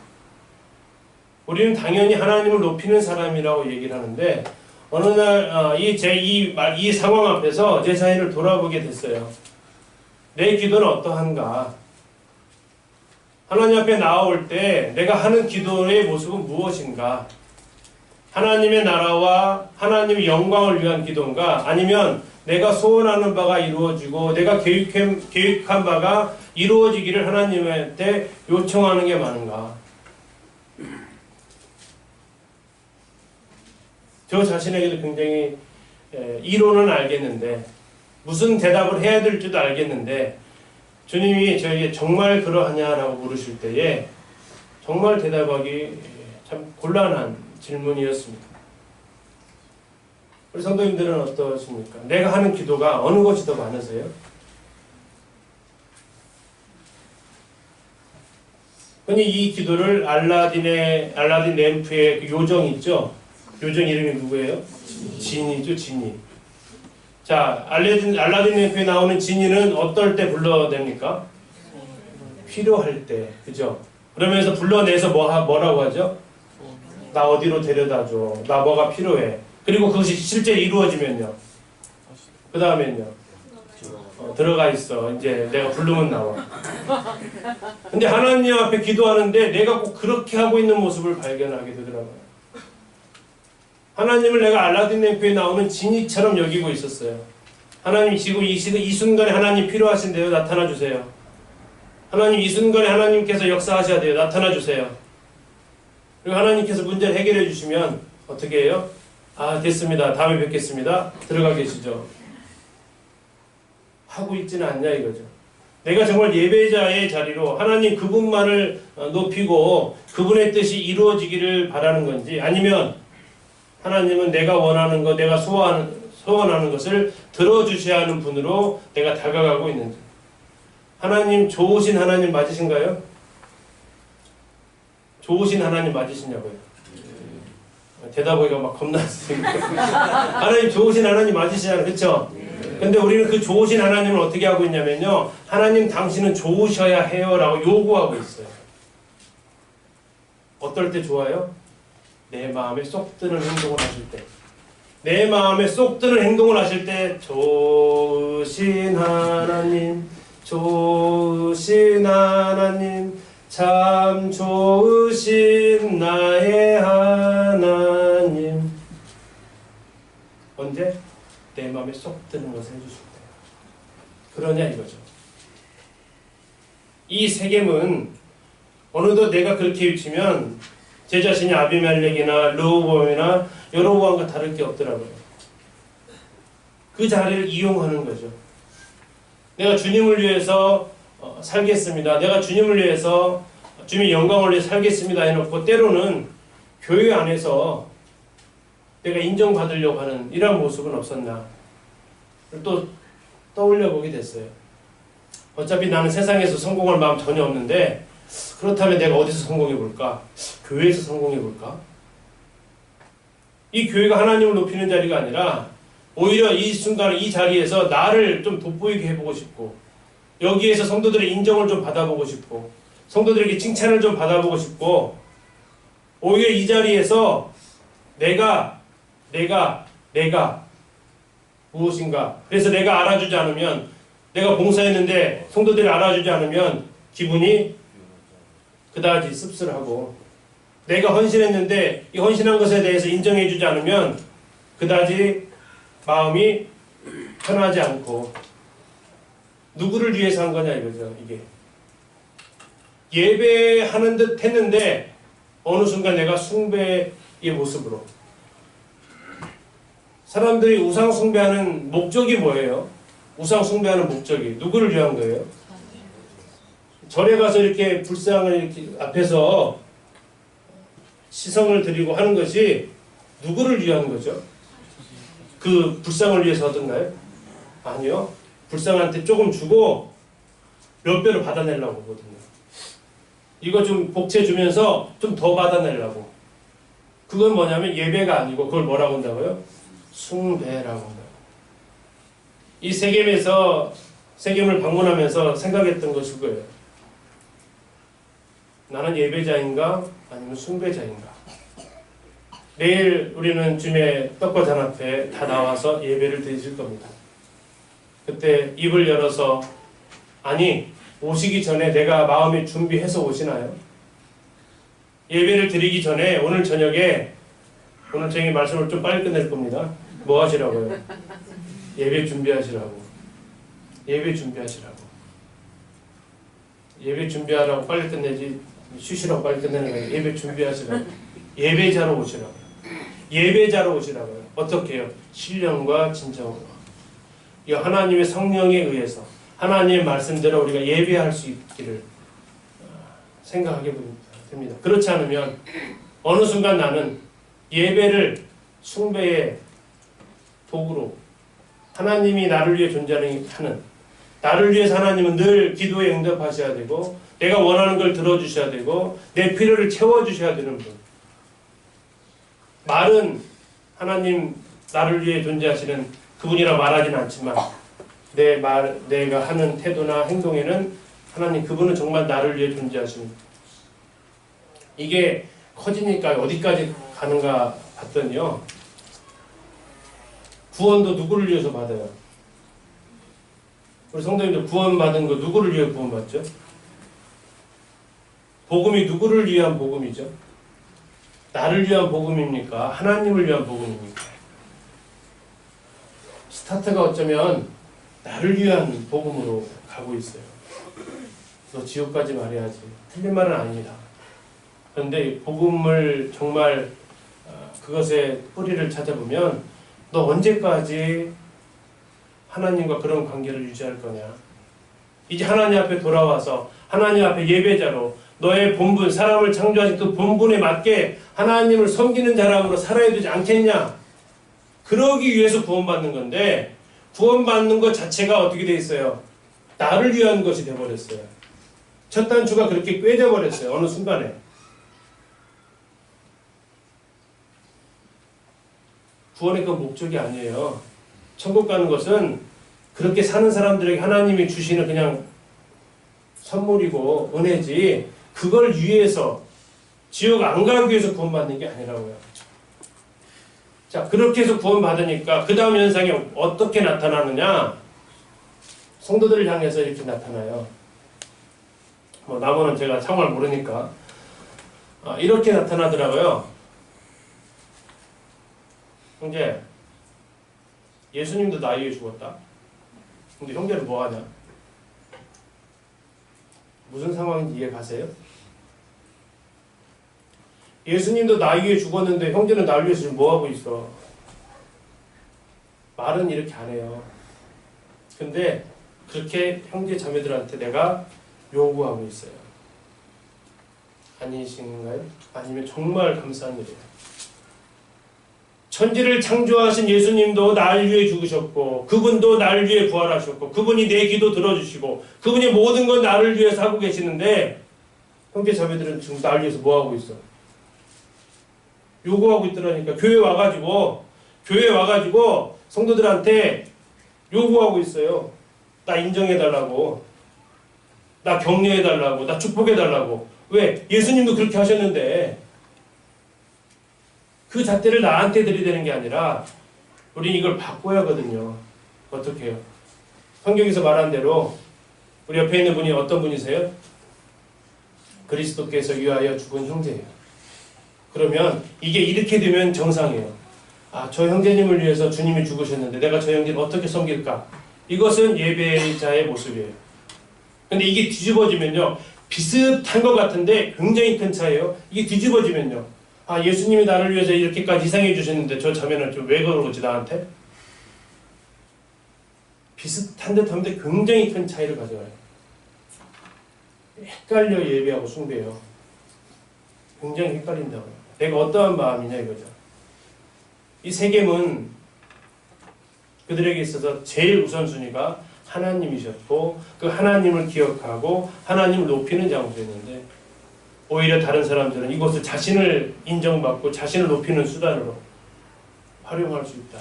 우리는 당연히 하나님을 높이는 사람이라고 얘기를 하는데 어느 날 이 상황 앞에서 제 자신을 돌아보게 됐어요. 내 기도는 어떠한가? 하나님 앞에 나올 때 내가 하는 기도의 모습은 무엇인가? 하나님의 나라와 하나님의 영광을 위한 기도인가? 아니면 내가 소원하는 바가 이루어지고 내가 계획한 바가 이루어지기를 하나님한테 요청하는 게 많은가? 저 자신에게도 굉장히 이론은 알겠는데 무슨 대답을 해야 될지도 알겠는데 주님이 저에게 정말 그러하냐라고 물으실 때에 정말 대답하기 참 곤란한 질문이었습니다. 우리 성도님들은 어떠십니까? 내가 하는 기도가 어느 것이 더 많으세요? 흔히 이 기도를 알라딘 램프의 그 요정 있죠? 요정 이름이 누구예요? 지니죠, 지니. 자, 알라딘 램프에 나오는 지니는 어떨 때 불러냅니까? 필요할 때, 그죠? 그러면서 불러내서 뭐라고 하죠? 나 어디로 데려다줘. 나 뭐가 필요해. 그리고 그것이 실제 이루어지면요. 그 다음엔요. 들어가 있어. 이제 내가 부르면 나와. 근데 하나님 앞에 기도하는데 내가 꼭 그렇게 하고 있는 모습을 발견하게 되더라고요. 하나님을 내가 알라딘 램프에 나오는 지니처럼 여기고 있었어요. 하나님 지금 이 순간에 하나님 필요하신데요. 나타나 주세요. 하나님 이 순간에 하나님께서 역사하셔야 돼요. 나타나 주세요. 그리고 하나님께서 문제를 해결해 주시면 어떻게 해요? 아, 됐습니다. 다음에 뵙겠습니다. 들어가 계시죠. 하고 있지는 않냐 이거죠. 내가 정말 예배자의 자리로 하나님 그분만을 높이고 그분의 뜻이 이루어지기를 바라는 건지, 아니면 하나님은 내가 원하는 것, 내가 소원하는 것을 들어주셔야 하는 분으로 내가 다가가고 있는지. 하나님 좋으신 하나님 맞으신가요? 좋으신 하나님 맞으시냐고요? 대답하기가 막 겁났으니까. 하나님 좋으신 하나님 맞으시잖아요. 그렇죠? 근데 우리는 그 좋으신 하나님을 어떻게 하고 있냐면요, 하나님 당신은 좋으셔야 해요 라고 요구하고 있어요. 어떨 때 좋아요? 내 마음에 쏙 드는 행동을 하실 때. 내 마음에 쏙 드는 행동을 하실 때 좋으신 하나님, 좋으신 하나님, 참 좋으신 나의 하나님. 언제? 내 마음에 쏙 드는 것을 해주실 때. 그러냐 이거죠. 이 세겜은 어느덧 내가 그렇게 외치면 제 자신이 아비멜렉이나 르호보암이나 여로보암과 다를 게 없더라고요. 그 자리를 이용하는 거죠. 내가 주님을 위해서 살겠습니다. 내가 주님을 위해서 주님의 영광을 위해 살겠습니다 해놓고 때로는 교회 안에서 내가 인정받으려고 하는 이런 모습은 없었나 또 떠올려 보게 됐어요. 어차피 나는 세상에서 성공할 마음 전혀 없는데 그렇다면 내가 어디서 성공해 볼까? 교회에서 성공해 볼까? 이 교회가 하나님을 높이는 자리가 아니라 오히려 이 순간에 이 자리에서 나를 좀 돋보이게 해보고 싶고, 여기에서 성도들의 인정을 좀 받아보고 싶고, 성도들에게 칭찬을 좀 받아보고 싶고, 오히려 이 자리에서 내가 무엇인가, 그래서 내가 알아주지 않으면, 내가 봉사했는데 성도들이 알아주지 않으면 기분이 그다지 씁쓸하고, 내가 헌신했는데 이 헌신한 것에 대해서 인정해주지 않으면 그다지 마음이 편하지 않고, 누구를 위해서 한 거냐 이거죠. 이게 예배하는 듯 했는데 어느 순간 내가 숭배의 모습으로, 사람들이 우상 숭배하는 목적이 뭐예요? 우상 숭배하는 목적이 누구를 위한 거예요? 절에 가서 이렇게 불상을 이렇게 앞에서 시성을 드리고 하는 것이 누구를 위한 거죠? 그 불상을 위해서 하던가요? 아니요. 불상한테 조금 주고 몇 배로 받아내려고 하거든요. 이거 좀 복채 주면서 좀 더 받아내려고. 그건 뭐냐면 예배가 아니고 그걸 뭐라고 한다고요? 숭배라고 한다고. 이 세겜을 방문하면서 생각했던 것이 그거예요. 나는 예배자인가 아니면 숭배자인가? 내일 우리는 주님의 떡과 잔 앞에 다 나와서 예배를 드릴 겁니다. 그때 입을 열어서, 아니 오시기 전에 내가 마음이 준비해서 오시나요? 예배를 드리기 전에 오늘 저녁에 말씀을 좀 빨리 끝낼 겁니다. 뭐 하시라고요? 예배 준비하시라고. 예배 준비하라고 빨리 끝내지 쉬시라고 빨리 끝내는 거예요. 예배 준비하시라고. 예배자로 오시라고. 예배자로 오시라고요. 어떻게 해요? 신령과 진정으로. 이 하나님의 성령에 의해서 하나님의 말씀대로 우리가 예배할 수 있기를 생각하게 됩니다. 그렇지 않으면 어느 순간 나는 예배를 숭배의 도구로 하나님이 나를 위해 존재하는 나를 위해서 하나님은 늘 기도에 응답하셔야 되고 내가 원하는 걸 들어주셔야 되고 내 필요를 채워주셔야 되는 분. 말은 하나님 나를 위해 존재하시는 그분이라 말하지는 않지만 내가 하는 태도나 행동에는 하나님 그분은 정말 나를 위해 존재하시는 분. 이게 커지니까 어디까지 가는가 봤더니요. 구원도 누구를 위해서 받아요? 우리 성도님들 구원받은 거 누구를 위해 구원받죠? 복음이 누구를 위한 복음이죠? 나를 위한 복음입니까? 하나님을 위한 복음입니까? 스타트가 어쩌면 나를 위한 복음으로 가고 있어요. 너 지옥까지 말해야지. 틀린 말은 아닙니다. 그런데 복음을 정말 그것의 뿌리를 찾아보면 너 언제까지 하나님과 그런 관계를 유지할 거냐? 이제 하나님 앞에 돌아와서 하나님 앞에 예배자로 너의 본분, 사람을 창조하신 그 본분에 맞게 하나님을 섬기는 사람으로 살아야 되지 않겠냐? 그러기 위해서 구원받는 건데 구원받는 것 자체가 어떻게 돼 있어요? 나를 위한 것이 돼버렸어요. 첫 단추가 그렇게 꿰져버렸어요. 어느 순간에. 구원의 그 목적이 아니에요. 천국 가는 것은 그렇게 사는 사람들에게 하나님이 주시는 그냥 선물이고 은혜지 그걸 위해서 지옥 안 가기 위해서 구원받는 게 아니라고요. 자, 그렇게 해서 구원받으니까 그 다음 현상이 어떻게 나타나느냐? 성도들을 향해서 이렇게 나타나요. 나머는 제가 정말 모르니까 이렇게 나타나더라고요. 형제, 예수님도 나 위해 죽었다. 근데 형제는 뭐하냐? 무슨 상황인지 이해 가세요? 예수님도 나 위해 죽었는데 형제는 나를 위해서 지금 뭐하고 있어? 말은 이렇게 안 해요. 근데 그렇게 형제 자매들한테 내가 요구하고 있어요. 아니신가요? 아니면 정말 감사한 일이에요. 천지를 창조하신 예수님도 나를 위해 죽으셨고 그분도 나를 위해 부활하셨고 그분이 내 기도 들어주시고 그분이 모든 건 나를 위해서 하고 계시는데 형제 자매들은 지금 나를 위해서 뭐하고 있어? 요구하고 있더라니까. 교회 와가지고 성도들한테 요구하고 있어요. 나 인정해달라고, 나 격려해달라고, 나 축복해달라고. 왜? 예수님도 그렇게 하셨는데 그 잣대를 나한테 들이대는 게 아니라 우리는 이걸 바꿔야 하거든요. 어떻게 해요? 성경에서 말한 대로 우리 옆에 있는 분이 어떤 분이세요? 그리스도께서 위하여 죽은 형제예요. 그러면 이게 이렇게 되면 정상이에요. 아, 저 형제님을 위해서 주님이 죽으셨는데 내가 저 형제를 어떻게 섬길까? 이것은 예배자의 모습이에요. 근데 이게 뒤집어지면요. 비슷한 것 같은데 굉장히 큰 차이예요. 이게 뒤집어지면요. 아, 예수님이 나를 위해서 이렇게까지 희생해 주셨는데 저 자매는 좀 왜 그러지 나한테? 비슷한 듯 한데 굉장히 큰 차이를 가져와요. 헷갈려 예배하고 숭배해요. 굉장히 헷갈린다고요. 내가 어떠한 마음이냐 이거죠. 이 세겜은 그들에게 있어서 제일 우선순위가 하나님이셨고 그 하나님을 기억하고 하나님을 높이는 장소였는데 오히려 다른 사람들은 이것을 자신을 인정받고 자신을 높이는 수단으로 활용할 수 있다.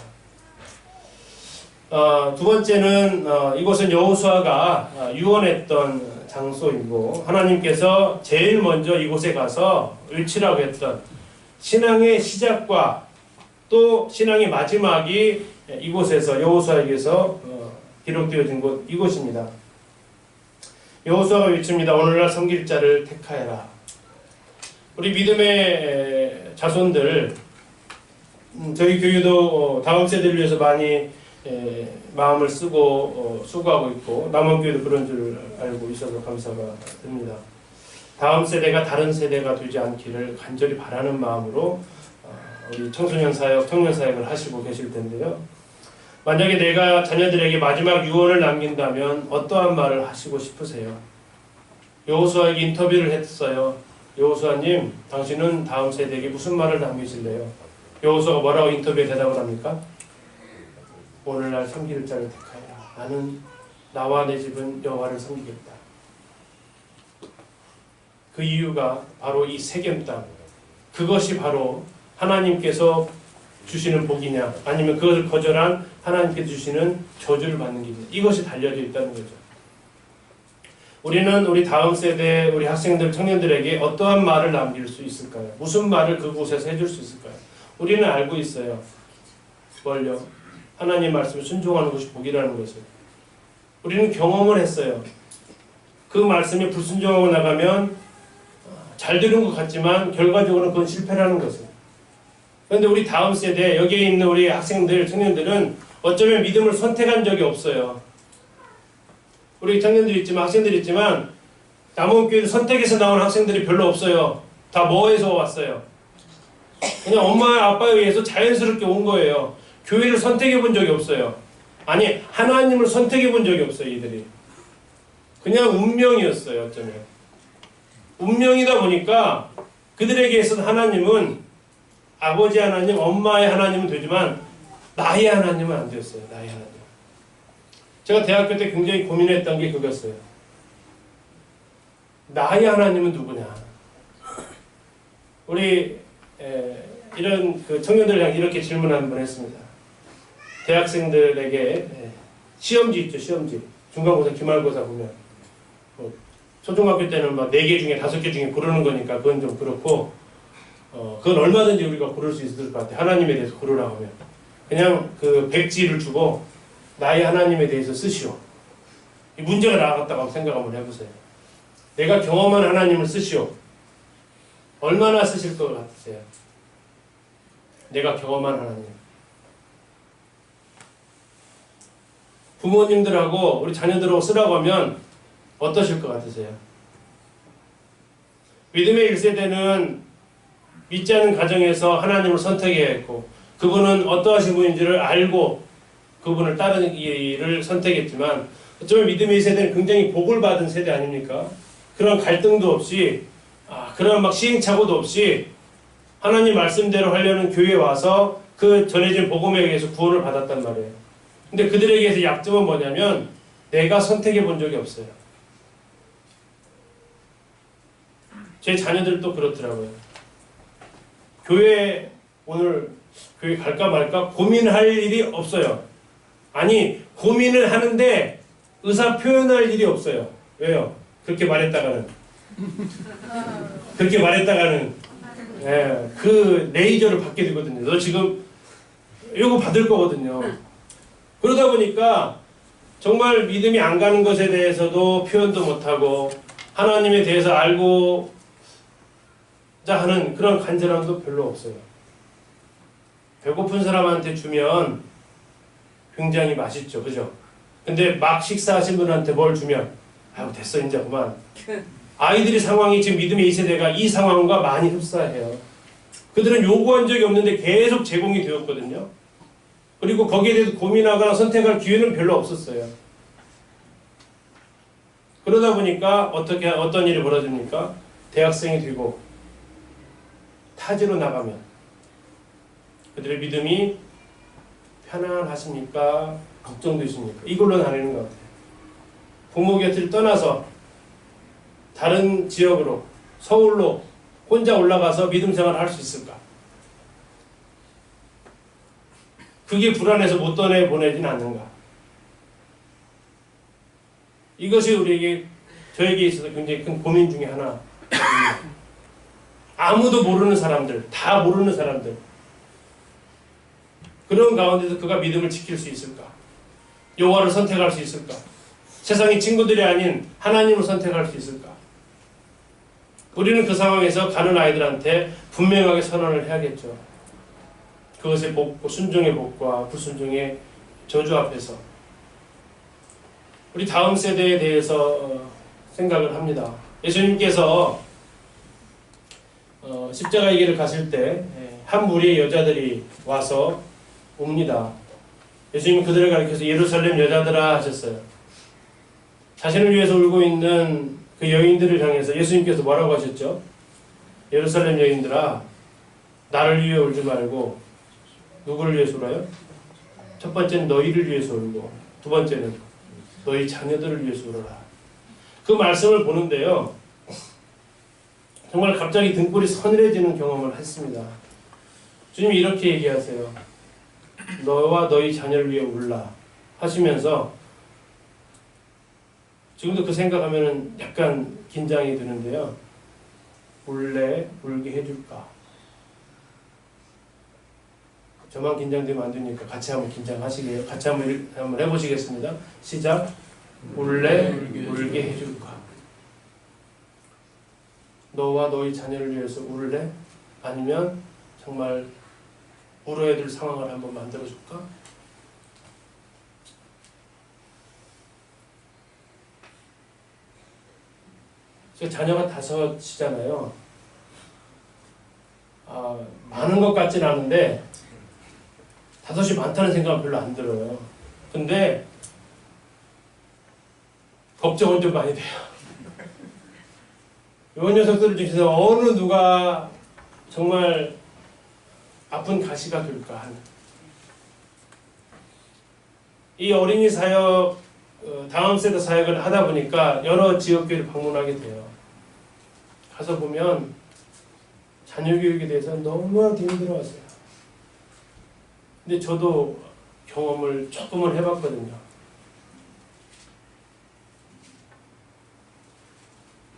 두 번째는 이곳은 여호수아가 유언했던 장소이고 하나님께서 제일 먼저 이곳에 가서 외치라고 했던 신앙의 시작과 또 신앙의 마지막이 이곳에서 여호수아에게서 기록되어진 곳 이곳입니다. 여호수아가 외칩니다. 오늘날 섬길 자를 택하여라. 우리 믿음의 자손들 저희 교회도 다음 세대를 위해서 많이 마음을 쓰고 수고하고 있고 남원교회도 그런 줄 알고 있어서 감사가 듭니다. 다음 세대가 다른 세대가 되지 않기를 간절히 바라는 마음으로 우리 청소년 사역, 청년 사역을 하시고 계실 텐데요. 만약에 내가 자녀들에게 마지막 유언을 남긴다면 어떠한 말을 하시고 싶으세요? 여호수아에게 인터뷰를 했어요. 여호수아님, 당신은 다음 세대에게 무슨 말을 남기실래요? 여호수아가 뭐라고 인터뷰에 대답을 합니까? 오늘날 섬길 자를 택하여라. 나는 나와 내 집은 여호와를 섬기겠다. 그 이유가 바로 이 세겜 땅, 그것이 바로 하나님께서 주시는 복이냐, 아니면 그것을 거절한 하나님께서 주시는 저주를 받는 길이냐, 이것이 달려져 있다는 거죠. 우리는 우리 다음 세대, 우리 학생들, 청년들에게 어떠한 말을 남길 수 있을까요? 무슨 말을 그곳에서 해줄 수 있을까요? 우리는 알고 있어요. 뭘요? 하나님 말씀에 순종하는 것이 복이라는 것을. 우리는 경험을 했어요. 그 말씀에 불순종하고 나가면 잘 되는 것 같지만 결과적으로는 그건 실패라는 것을. 그런데 우리 다음 세대, 여기에 있는 우리 학생들, 청년들은 어쩌면 믿음을 선택한 적이 없어요. 우리 청년들이 있지만, 학생들이 있지만, 남원교회를 선택해서 나온 학생들이 별로 없어요. 다 뭐해서 왔어요? 그냥 엄마 아빠에 의해서 자연스럽게 온 거예요. 교회를 선택해 본 적이 없어요. 아니, 하나님을 선택해 본 적이 없어요, 이들이. 그냥 운명이었어요, 어쩌면. 운명이다 보니까 그들에게 있어서 하나님은 아버지 하나님, 엄마의 하나님은 되지만 나의 하나님은 안 되었어요. 나의 하나님. 제가 대학교 때 굉장히 고민했던 게 그거였어요. 나의 하나님은 누구냐? 우리 이런 그 청년들을 이렇게 질문 한번 했습니다. 대학생들에게 시험지 있죠, 시험지. 중간고사, 기말고사 보면 초중학교 때는 막 4개 중에 5개 중에 고르는 거니까 그건 좀 그렇고, 그건 얼마든지 우리가 고를 수 있을 것 같아요. 하나님에 대해서 고르라고 하면. 그냥 그 백지를 주고 나의 하나님에 대해서 쓰시오. 이 문제가 나갔다고 생각 한번 해보세요. 내가 경험한 하나님을 쓰시오. 얼마나 쓰실 것 같으세요? 내가 경험한 하나님. 부모님들하고 우리 자녀들하고 쓰라고 하면 어떠실 것 같으세요? 믿음의 1세대는 믿지 않는 가정에서 하나님을 선택해야 했고, 그분은 어떠하신 분인지를 알고 그분을 따르기를 선택했지만, 어쩌면 믿음의 2세대는 굉장히 복을 받은 세대 아닙니까? 그런 갈등도 없이, 그런 막 시행착오도 없이 하나님 말씀대로 하려는 교회에 와서 그 전해진 복음에 의해서 구원을 받았단 말이에요. 근데 그들에게서 약점은 뭐냐면 내가 선택해 본 적이 없어요. 제 자녀들도 그렇더라고요. 오늘 교회 갈까 말까 고민할 일이 없어요. 아니, 고민을 하는데 의사 표현할 일이 없어요. 왜요? 그렇게 말했다가는 그 레이저를 받게 되거든요. 너 지금 이거 받을 거거든요. 그러다 보니까 정말 믿음이 안 가는 것에 대해서도 표현도 못하고 하나님에 대해서 알고자 하는 그런 간절함도 별로 없어요. 배고픈 사람한테 주면 굉장히 맛있죠, 그죠? 근데 막 식사하신 분한테 뭘 주면 아유 됐어 이제 그만. 아이들의 상황이 지금 믿음의 2세대가 이 상황과 많이 흡사해요. 그들은 요구한 적이 없는데 계속 제공이 되었거든요. 그리고 거기에 대해서 고민하거나 선택할 기회는 별로 없었어요. 그러다 보니까 어떤 일이 벌어집니까? 대학생이 되고 타지로 나가면 그들의 믿음이 편안하십니까? 걱정되십니까? 이걸로 나뉘는 것 같아요. 부모 곁을 떠나서 다른 지역으로, 서울로 혼자 올라가서 믿음 생활을 할 수 있을까? 그게 불안해서 못 보내진 않는가? 이것이 저에게 있어서 굉장히 큰 고민 중에 하나. 아무도 모르는 사람들, 다 모르는 사람들. 그런 가운데서 그가 믿음을 지킬 수 있을까? 여호와를 선택할 수 있을까? 세상의 친구들이 아닌 하나님을 선택할 수 있을까? 우리는 그 상황에서 가는 아이들한테 분명하게 선언을 해야겠죠. 그것의 복과 순종의 복과 불순종의 저주 앞에서 우리 다음 세대에 대해서 생각을 합니다. 예수님께서 십자가의 길을 가실 때 한 무리의 여자들이 와서 웁니다. 예수님이 그들을 가리켜서 예루살렘 여자들아 하셨어요. 자신을 위해서 울고 있는 그 여인들을 향해서 예수님께서 뭐라고 하셨죠? 예루살렘 여인들아, 나를 위해 울지 말고 누구를 위해서 울어요? 첫 번째는 너희를 위해서 울고, 두 번째는 너희 자녀들을 위해서 울어라. 그 말씀을 보는데요, 정말 갑자기 등불이 서늘해지는 경험을 했습니다. 주님이 이렇게 얘기하세요. 너와 너희 자녀를 위해 울라 하시면서, 지금도 그 생각하면 약간 긴장이 드는데요. 울래 울게 해줄까? 저만 긴장되면 안 되니까 같이 한번 긴장하시게요. 같이 한번 해보시겠습니다. 시작. 울래 울게 해줄까? 너와 너희 자녀를 위해서 울래? 아니면 정말 울어야 될 상황을 한번 만들어줄까? 제가 자녀가 5이잖아요. 많은 것 같진 않은데 5이 많다는 생각은 별로 안 들어요. 근데 걱정은 좀 많이 돼요. 이 녀석들 중에서 어느 누가 정말 아픈 가시가 될까 하는, 이 어린이 사역, 다음 세대 사역을 하다 보니까 여러 지역교회를 방문하게 돼요. 가서 보면 자녀 교육에 대해서 너무나도 힘들어하세요. 근데 저도 경험을 조금은 해봤거든요.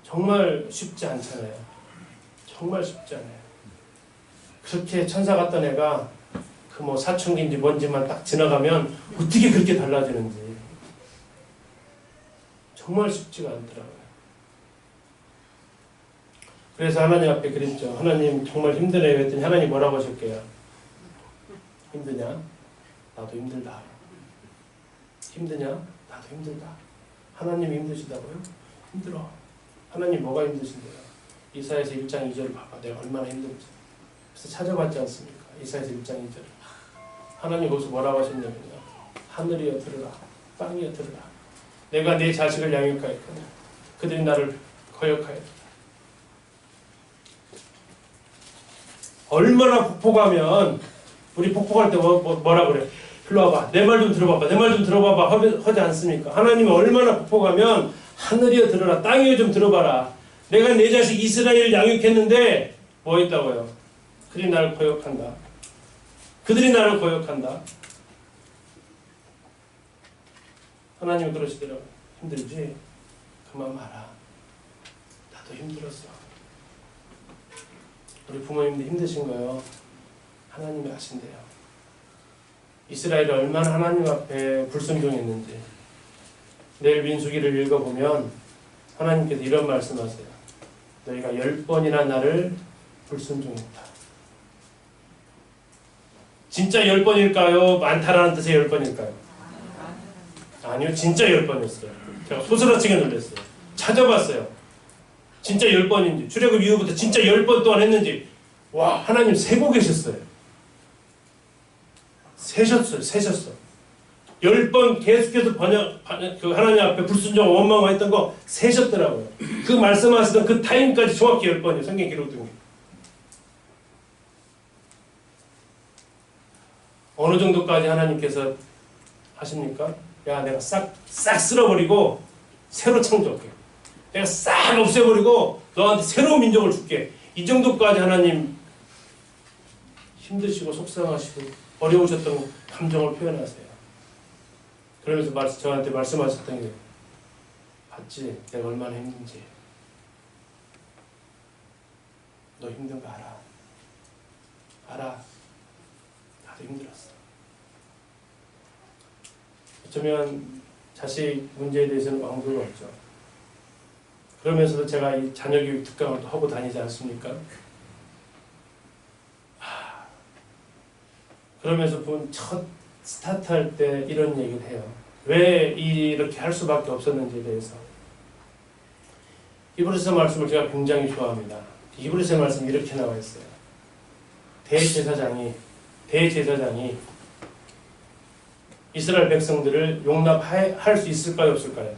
정말 쉽지 않잖아요. 정말 쉽지 않아요. 그렇게 천사 같던 애가 그 뭐 사춘기인지 뭔지만 딱 지나가면 어떻게 그렇게 달라지는지 정말 쉽지가 않더라고요. 그래서 하나님 앞에 그랬죠. 하나님 정말 힘드네요 했더니 하나님 뭐라고 하실게요? 힘드냐? 나도 힘들다. 힘드냐? 나도 힘들다. 하나님 힘드시다고요? 힘들어. 하나님 뭐가 힘드신데요? 이사야서 1장 2절을 봐봐. 내가 얼마나 힘든지. 그래서 찾아봤지 않습니까? 이사야서 1장 2절. 하나님 거기서 뭐라고 하셨냐면요. 하늘이여 들으라. 땅이여 들으라. 내가 내 자식을 양육하였거든. 그들이 나를 거역하였다. 얼마나 폭폭하면, 우리 폭폭할 때 뭐라 그래? 일로 와봐. 내 말 좀 들어봐봐. 내 말 좀 들어봐봐. 하지 않습니까? 하나님이 얼마나 폭폭하면 하늘이여 들어라. 땅이여 좀 들어봐라. 내가 내 자식 이스라엘을 양육했는데 뭐 했다고요? 그들이 나를 거역한다. 그들이 나를 거역한다. 하나님이 그러시더라고요. 힘들지? 그만 마라. 나도 힘들었어. 우리 부모님도 힘드신 거요. 하나님이 아신대요. 이스라엘이 얼마나 하나님 앞에 불순종했는지. 내일 민수기를 읽어보면 하나님께서 이런 말씀하세요. 너희가 10번이나 나를 불순종했다. 진짜 10번일까요? 많다라는 뜻의 10번일까요? 아니요. 진짜 10번이었어요. 제가 소스라치게 놀랐어요. 찾아봤어요. 진짜 10번인지, 출애굽 이후부터 진짜 10번 동안 했는지. 와, 하나님 세고 계셨어요. 세셨어. 10번 계속해서 그 하나님 앞에 불순종 원망했던 거 세셨더라고요. 그 말씀하시던 그 타임까지 정확히 10번이에요. 성경 기록된 게. 어느 정도까지 하나님께서 하십니까? 야, 내가 싹 쓸어버리고 새로 창조할게. 내가 싹 없애버리고 너한테 새로운 민족을 줄게. 이 정도까지 하나님 힘드시고 속상하시고 어려우셨던 감정을 표현하세요. 그러면서 저한테 말씀하셨던 게, 봤지? 내가 얼마나 힘든지. 너 힘든 거 알아. 알아. 나도 힘들었어. 어쩌면 자식 문제에 대해서는 왕도가 없죠. 그러면서도 제가 이 자녀교육 특강을 또 하고 다니지 않습니까? 그러면서 첫 스타트할 때 이런 얘기를 해요. 왜 이렇게 할 수밖에 없었는지에 대해서. 히브리서 말씀을 제가 굉장히 좋아합니다. 히브리서 말씀이 이렇게 나와 있어요. 대제사장이 이스라엘 백성들을 용납할 수 있을까요, 없을까요?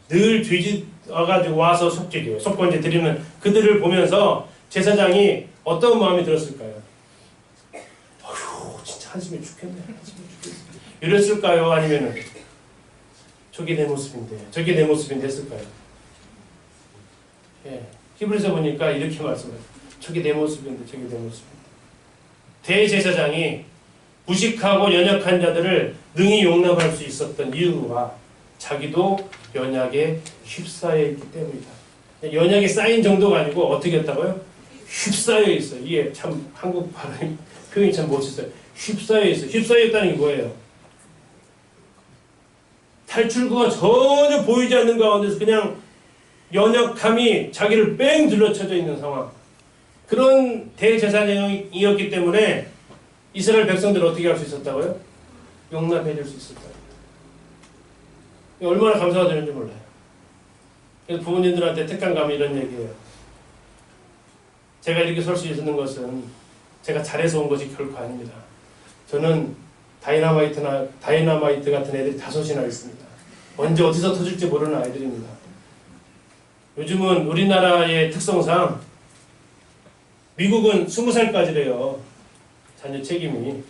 늘 뒤집어가지고 와서 속건제 드리는 그들을 보면서 제사장이 어떤 마음이 들었을까요? 어휴, 진짜 한심해 죽겠네. 이랬을까요? 아니면은 저게 내 모습인데, 저게 내 모습인데 했을까요? 예, 히브리서 보니까 이렇게 말씀해요. 저게 내 모습인데, 저게 내 모습인데. 대제사장이 무식하고 연약한 자들을 능히 용납할 수 있었던 이유와 자기도 연약에 휩싸여 있기 때문이다. 연약이 쌓인 정도가 아니고 어떻게 했다고요? 휩싸여 있어요. 이게 참 한국 발음 표현이 참 멋있어요. 휩싸여 있어요. 휩싸여 있다는 게 뭐예요? 탈출구가 전혀 보이지 않는 가운데서 그냥 연약함이 자기를 뺑 둘러쳐져 있는 상황. 그런 대제사장이었기 때문에 이스라엘 백성들을 어떻게 할 수 있었다고요? 용납해 줄 수 있었다. 얼마나 감사가 되는지 몰라요. 그래서 부모님들한테 특강감이 이런 얘기예요. 제가 이렇게 설 수 있는 것은 제가 잘해서 온 것이 결코 아닙니다. 저는 다이너마이트 같은 애들이 5이나 있습니다. 언제 어디서 터질지 모르는 아이들입니다. 요즘은 우리나라의 특성상 미국은 20살까지래요. 자녀 책임이.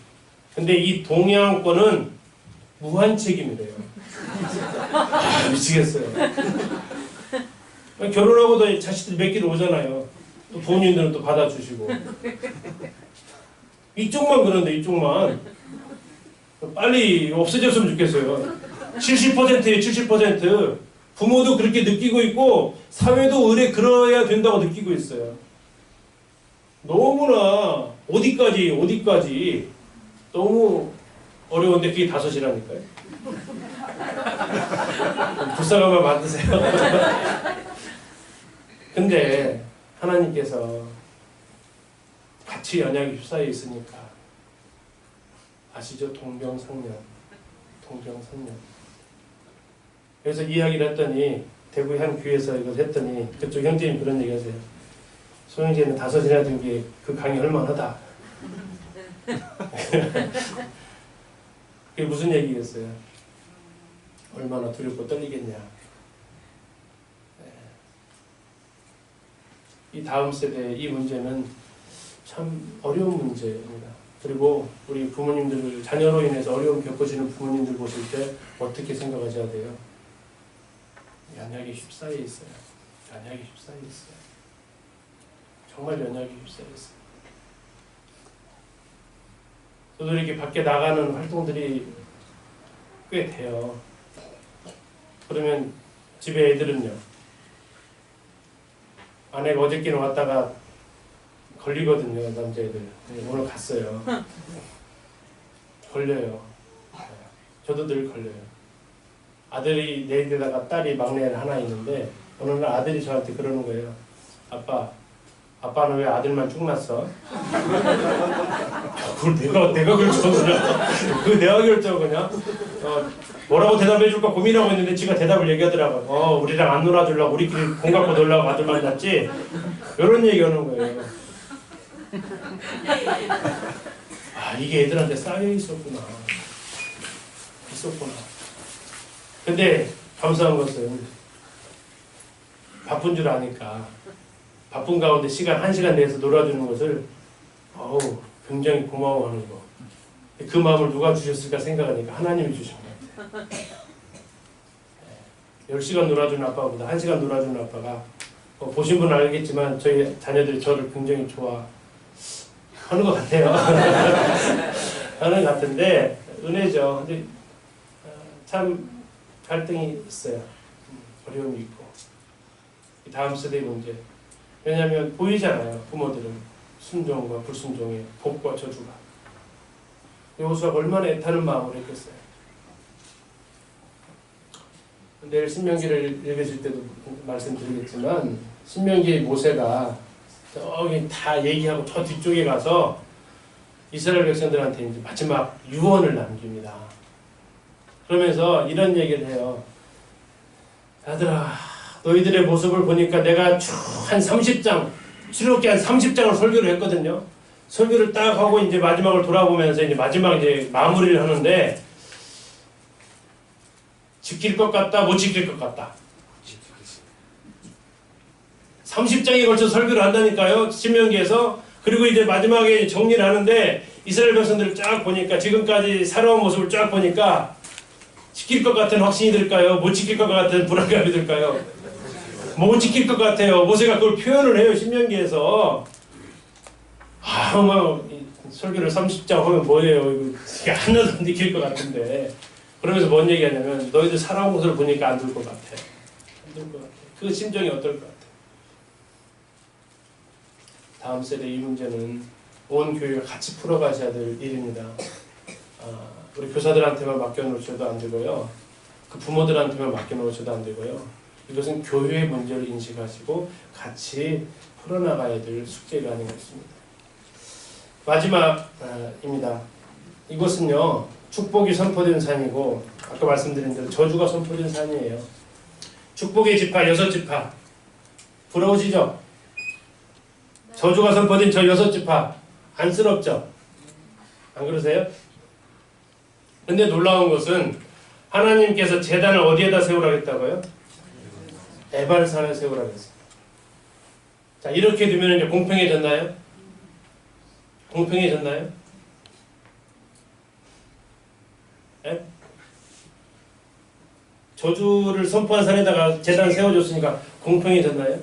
근데 이 동양권은 무한 책임이래요. 아, 미치겠어요. 결혼하고도 자식들이 몇 길 오잖아요. 또 부모님들은 또 받아주시고. 이쪽만 그런데 이쪽만. 빨리 없어졌으면 좋겠어요. 70%예요. 70%. 부모도 그렇게 느끼고 있고 사회도 의뢰 그러야 된다고 느끼고 있어요. 너무나 어디까지 너무 어려운데 그게 5이라니까요. 불쌍함을 만드세요. 근데 하나님께서 같이 연약이 휩싸여 있으니까 아시죠? 동병상련. 그래서 이야기를 했더니 대구 한 교회에서 이걸 했더니 그쪽 형제님 그런 얘기 하세요. 소형제는 5이나 된 게 그 강이 얼마나다. 그게 무슨 얘기겠어요? 얼마나 두렵고 떨리겠냐. 이 다음 세대 이 문제는 참 어려운 문제입니다. 그리고 우리 부모님들 자녀로 인해서 어려움 겪으시는 부모님들 보실 때 어떻게 생각하셔야 돼요? 연약이 휩싸여 있어요. 정말 연약이 휩싸여 있어요. 저도 이렇게 밖에 나가는 활동들이 꽤 돼요. 그러면 집에 애들은요. 아내가 어저께는 왔다가 걸리거든요. 남자애들. 오늘 갔어요. 걸려요. 저도 늘 걸려요. 아들이 내일에다가 딸이 막내 하나 있는데 어느 날 아들이 저한테 그러는 거예요. 아빠는 왜 아들만 쭉 낳았어? 그걸 내가 결정하냐? 그거 내가 결정하냐? 뭐라고 대답해 줄까 고민하고 있는데 지가 대답을 얘기하더라고요. 우리랑 안 놀아주려고 우리끼리 공 갖고 놀라고 아들만 낳았지? 이런 얘기 하는 거예요. 이게 애들한테 쌓여 있었구나. 근데 감사한 것은 바쁜 줄 아니까 바쁜 가운데 시간 1시간 내서 놀아주는 것을 굉장히 고마워하는 거. 그 마음을 누가 주셨을까 생각하니까 하나님이 주신 것 같아요. 10시간 놀아주는 아빠보다 1시간 놀아주는 아빠가 보신 분은 알겠지만 저희 자녀들이 저를 굉장히 좋아하는 것 같아요. 하는 것 같은데 은혜죠. 근데 참 갈등이 있어요. 어려움이 있고. 다음 세대의 문제. 왜냐하면 보이잖아요. 부모들은 순종과 불순종의 복과 저주가. 여호수아가 얼마나 애타는 마음으로 했겠어요. 내일 신명기를 읽으실 때도 말씀드리겠지만 신명기의 모세가 저기 다 얘기하고 저 뒤쪽에 가서 이스라엘 백성들한테 이제 마지막 유언을 남깁니다. 그러면서 이런 얘기를 해요. 아들아, 너희들의 모습을 보니까 내가 쭉 한 30장 출애굽기 한 30장을 설교를 했거든요. 설교를 딱 하고 이제 마지막을 돌아보면서 이제 마지막 이제 마무리를 하는데 지킬 것 같다, 못 지킬 것 같다. 30장에 걸쳐 설교를 한다니까요. 신명기에서. 그리고 이제 마지막에 정리를 하는데 이스라엘 백성들을 쫙 보니까 지금까지 살아온 모습을 쫙 보니까 지킬 것 같은 확신이 들까요? 못 지킬 것 같은 불안감이 들까요? 못 지킬 것 같아요. 모세가 그걸 표현을 해요. 신명기에서. 설교를 30장 하면 뭐예요? 이게 하나도 안 지킬 것 같은데. 그러면서 뭔 얘기하냐면 너희들 살아온 모습을 보니까 안 될 것 같아. 안 될 것 같아. 그 심정이 어떨 것 같아? 다음 세대 이 문제는 온 교회가 같이 풀어가셔야 될 일입니다. 우리 교사들한테만 맡겨놓으셔도 안 되고요. 그 부모들한테만 맡겨놓으셔도 안 되고요. 이것은 교회의 문제를 인식하시고 같이 풀어나가야 될 숙제가 아닌가 싶습니다. 마지막입니다. 이곳은요. 축복이 선포된 산이고 아까 말씀드린 대로 저주가 선포된 산이에요. 축복의 지파 6지파 부러우시죠? 저주가 선포된 저 6지파 안쓰럽죠? 안 그러세요? 근데 놀라운 것은 하나님께서 제단을 어디에다 세우라겠다고요? 에발산에 세우라겠어요. 자, 이렇게 되면 이제 공평해졌나요? 공평해졌나요? 예? 저주를 선포한 산에다가 제단 세워줬으니까 공평해졌나요?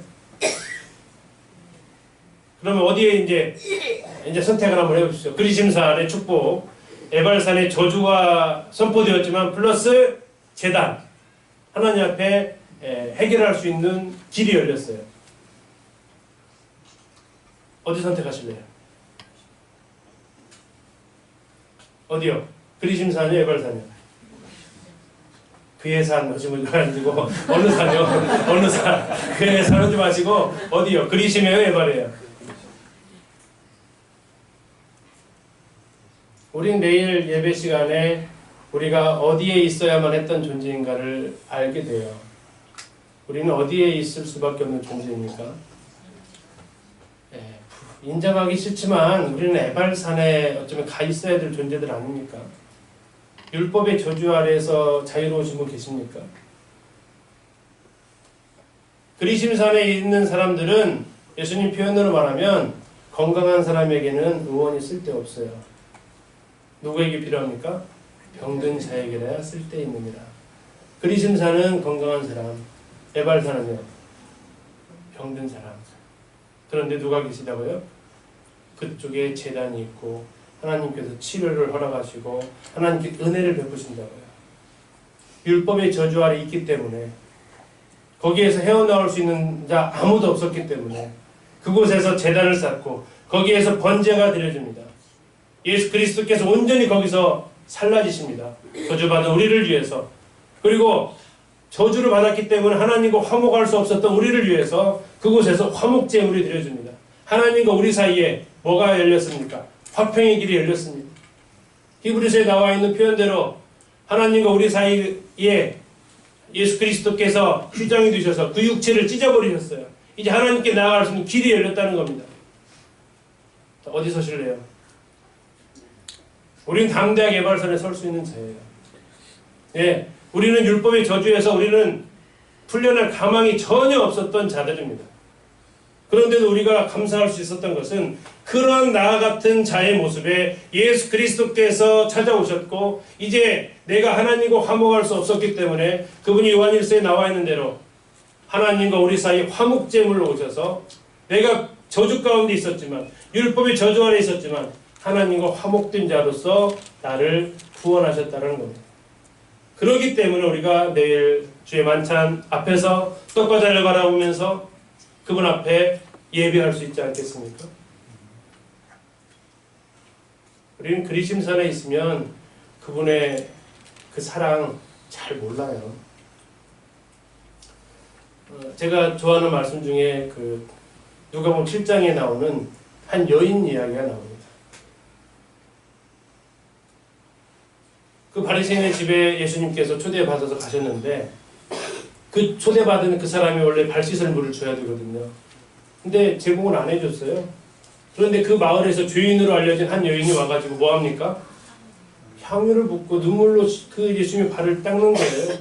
그러면 어디에 이제 선택을 한번 해보십시오. 그리심산의 축복, 에발산의 저주가 선포되었지만 플러스 제단, 하나님 앞에 해결할 수 있는 길이 열렸어요. 어디 선택하실래요? 어디요? 그리심산이요, 에발산이요? 그의 산 하지 마시고 어느 산이요? 어느 산? 그의 산 하지 마시고 어디요? 그리심이에요, 에발이에요? 우린 내일 예배 시간에 우리가 어디에 있어야만 했던 존재인가를 알게 돼요. 우리는 어디에 있을 수밖에 없는 존재입니까? 인정하기 싫지만 우리는 에발산에 어쩌면 가 있어야 될 존재들 아닙니까? 율법의 저주 아래에서 자유로우신 분 계십니까? 그리심산에 있는 사람들은 예수님 표현으로 말하면 건강한 사람에게는 의원이 쓸데없어요. 누구에게 필요합니까? 병든 자에게라야 쓸데있느니라. 그리심산은 건강한 사람, 에발산은요? 병든 사람. 그런데 누가 계시다고요? 그쪽에 제단이 있고 하나님께서 치료를 허락하시고 하나님께 은혜를 베푸신다고요. 율법의 저주 아래 있기 때문에 거기에서 헤어나올 수 있는 자 아무도 없었기 때문에 그곳에서 제단을 쌓고 거기에서 번제가 드려집니다. 예수 그리스도께서 온전히 거기서 살라지십니다. 저주받은 우리를 위해서. 그리고 저주를 받았기 때문에 하나님과 화목할 수 없었던 우리를 위해서 그곳에서 화목제물이 드려집니다. 하나님과 우리 사이에 뭐가 열렸습니까? 화평의 길이 열렸습니다. 히브리서에 나와 있는 표현대로 하나님과 우리 사이에 예수 그리스도께서 휘장이 되셔서 그 육체를 찢어버리셨어요. 이제 하나님께 나아갈 수 있는 길이 열렸다는 겁니다. 어디 서실래요? 우리는 당대하게 에발산에 설 수 있는 자예요. 예, 우리는 율법의 저주에서 우리는 풀려날 가망이 전혀 없었던 자들입니다. 그런데도 우리가 감사할 수 있었던 것은 그런 나와 같은 자의 모습에 예수 그리스도께서 찾아오셨고 이제 내가 하나님과 화목할 수 없었기 때문에 그분이 요한일서에 나와 있는 대로 하나님과 우리 사이에 화목제물로 오셔서 내가 저주 가운데 있었지만 율법의 저주 아래 있었지만 하나님과 화목된 자로서 나를 구원하셨다는 겁니다. 그렇기 때문에 우리가 내일 주의 만찬 앞에서 떡과 잔을 바라보면서 그분 앞에 예배할 수 있지 않겠습니까? 우리는 그리심산에 있으면 그분의 그 사랑 잘 몰라요. 제가 좋아하는 말씀 중에 그 누가복음 7장에 나오는 한 여인 이야기가 나옵니다. 그 바리새인의 집에 예수님께서 초대받아서 가셨는데 그 초대받은 그 사람이 원래 발 씻을 물을 줘야 되거든요. 근데 제공을 안 해줬어요. 그런데 그 마을에서 죄인으로 알려진 한 여인이 와가지고 뭐합니까? 향유를 붓고 눈물로 그 예수님의 발을 닦는 거예요.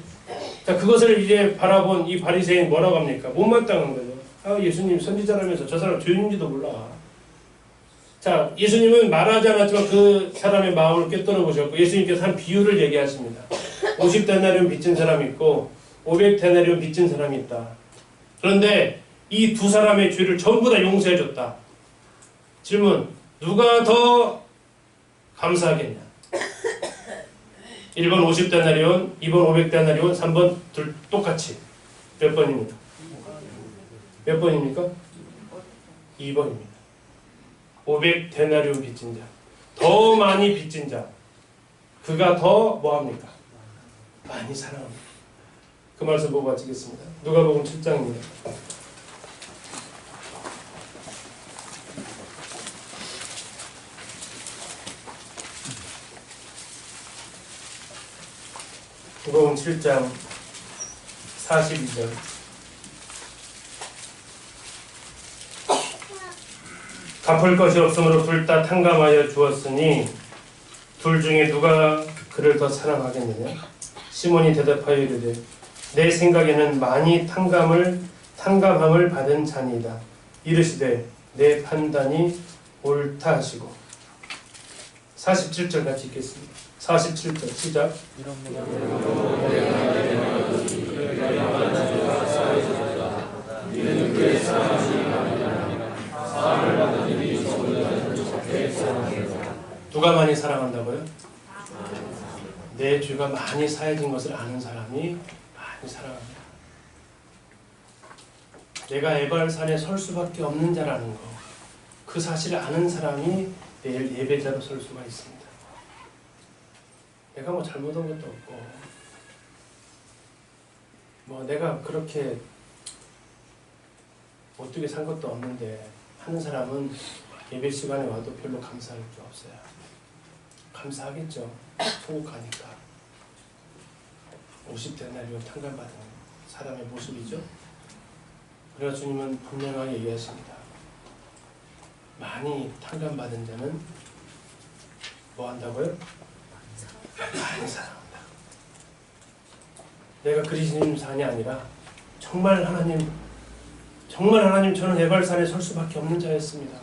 자, 그것을 이제 바라본 이 바리새인 뭐라고 합니까? 못마땅한 거죠. 아, 예수님 선지자라면서 저 사람 죄인인지도 몰라. 자, 예수님은 말하지 않았지만 그 사람의 마음을 꿰뚫어 보셨고 예수님께서 한 비유를 얘기하십니다. 50데나리온 빚진 사람이 있고 500데나리온 빚진 사람이 있다. 그런데 이 두 사람의 죄를 전부 다 용서해 줬다. 질문, 누가 더 감사하겠냐? 1번 50데나리온, 2번 500데나리온, 3번 둘 똑같이. 몇 번입니까? 몇 번입니까? 2번입니다. 500데나리온 빚진 자. 더 많이 빚진 자. 그가 더 뭐합니까? 많이 사랑합니다. 그 말씀 보고 마치겠습니다. 누가복음 7장입니다. 누가복음 7장 42절. 갚을 것이 없으므로 둘 다 탕감하여 주었으니 둘 중에 누가 그를 더 사랑하겠느냐? 시몬이 대답하여 이르되 내 생각에는 많이 탕감함을 받은 자니이다. 이르시되 내 판단이 옳다 하시고. 47절 같이 읽겠습니다. 47절 시작. 누가 많이 사랑한다고요? 내 죄가 많이 사해진 것을 아는 사람이 많이 사랑합니다. 내가 에발산에 설 수밖에 없는 자라는 거, 그 사실을 아는 사람이 내일 예배자로 설 수가 있습니다. 내가 뭐 잘못한 것도 없고 뭐 내가 그렇게 어떻게 산 것도 없는데 하는 사람은 예배 시간에 와도 별로 감사할 게 없어요. 감사하겠죠. 소극하니까. 50데나리온 탕감받은 사람의 모습이죠. 그래서 주님은 분명하게 얘기하십니다. 많이 탕감받은 자는 뭐 한다고요? 많이 사랑한다. 내가 그리스도인이 아니라 정말 하나님 저는 에발산에 설 수밖에 없는 자였습니다.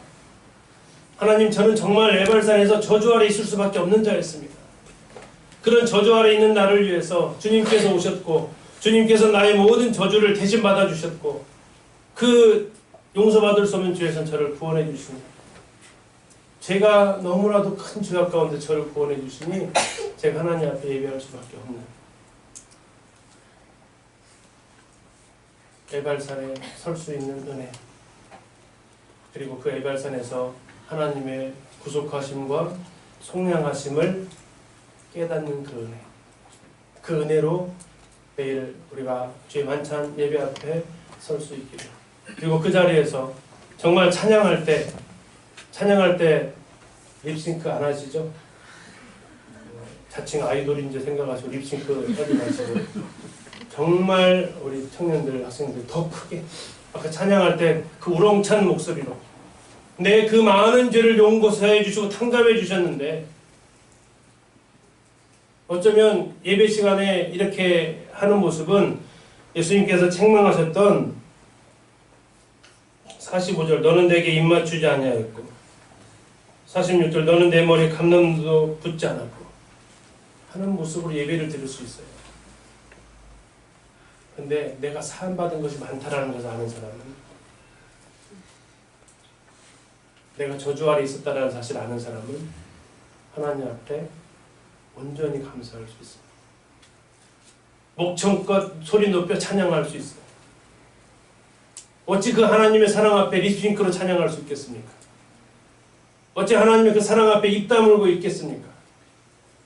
하나님, 저는 정말 에발산에서 저주 아래 있을 수밖에 없는 자였습니다. 그런 저주 아래 있는 나를 위해서 주님께서 오셨고 주님께서 나의 모든 저주를 대신 받아주셨고 그 용서받을 수 없는 죄에서 저를 구원해 주시니 제가 너무나도 큰 죄악 가운데 저를 구원해 주시니 제가 하나님 앞에 예배할 수밖에 없는 에발산에 설 수 있는 은혜, 그리고 그 에발산에서 하나님의 구속하심과 속량하심을 깨닫는 그 은혜, 그 은혜로 내일 우리가 주의 만찬 예배 앞에 설 수 있기를, 그리고 그 자리에서 정말 찬양할 때 립싱크 안 하시죠? 자칭 아이돌인지 생각하시고 립싱크 하지 마시고 정말 우리 청년들, 학생들 더 크게 아까 찬양할 때 그 우렁찬 목소리로 내 그 많은 죄를 용서해 주시고 탕감해 주셨는데 어쩌면 예배 시간에 이렇게 하는 모습은 예수님께서 책망하셨던 45절 너는 내게 입맞추지 아니하였고 46절 너는 내 머리에 감람도 붙지 않았고 하는 모습으로 예배를 드릴 수 있어요. 근데 내가 사함받은 것이 많다라는 것을 아는 사람은, 내가 저주 아래 있었다라는 사실을 아는 사람은 하나님 앞에 온전히 감사할 수 있습니다. 목청껏 소리 높여 찬양할 수 있어요. 어찌 그 하나님의 사랑 앞에 립싱크로 찬양할 수 있겠습니까? 어찌 하나님의 그 사랑 앞에 입 다물고 있겠습니까?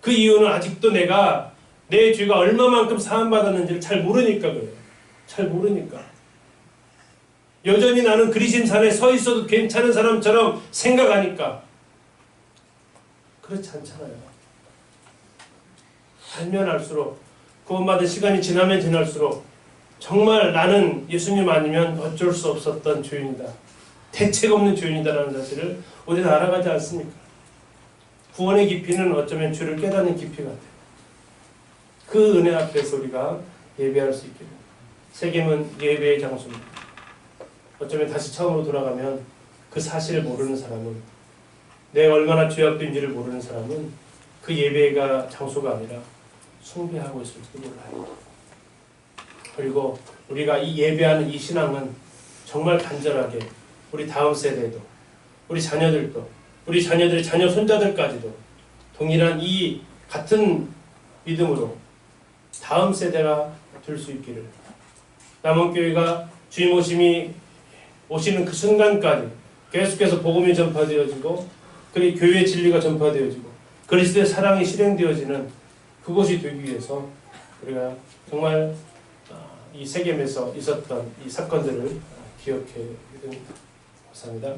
그 이유는 아직도 내가 내 죄가 얼마만큼 사함받았는지를 잘 모르니까 그래요. 잘 모르니까. 여전히 나는 그리심산에 서 있어도 괜찮은 사람처럼 생각하니까. 그렇지 않잖아요. 알면 알수록, 구원받은 시간이 지나면 지날수록 정말 나는 예수님 아니면 어쩔 수 없었던 죄인이다. 대책 없는 죄인이다라는 사실을 우리는 알아가지 않습니까? 구원의 깊이는 어쩌면 죄를 깨닫는 깊이 같아요. 그 은혜 앞에서 우리가 예배할 수 있기를. 세겜은 예배의 장소입니다. 어쩌면 다시 처음으로 돌아가면 그 사실을 모르는 사람은, 내가 얼마나 죄악된지를 모르는 사람은 그 예배가 장소가 아니라 숭배하고 있을지도 몰라요. 그리고 우리가 이 예배하는 이 신앙은 정말 간절하게 우리 다음 세대도, 우리 자녀들도, 우리 자녀들의 자녀 손자들까지도 동일한 이 같은 믿음으로 다음 세대가 될 수 있기를, 남원교회가 주님 오시는 그 순간까지 계속해서 복음이 전파되어지고, 그리고 교회의 진리가 전파되어지고 그리스도의 사랑이 실행되어지는 그것이 되기 위해서 우리가 정말 이 세겜에서 있었던 이 사건들을 기억해야 됩니다. 감사합니다.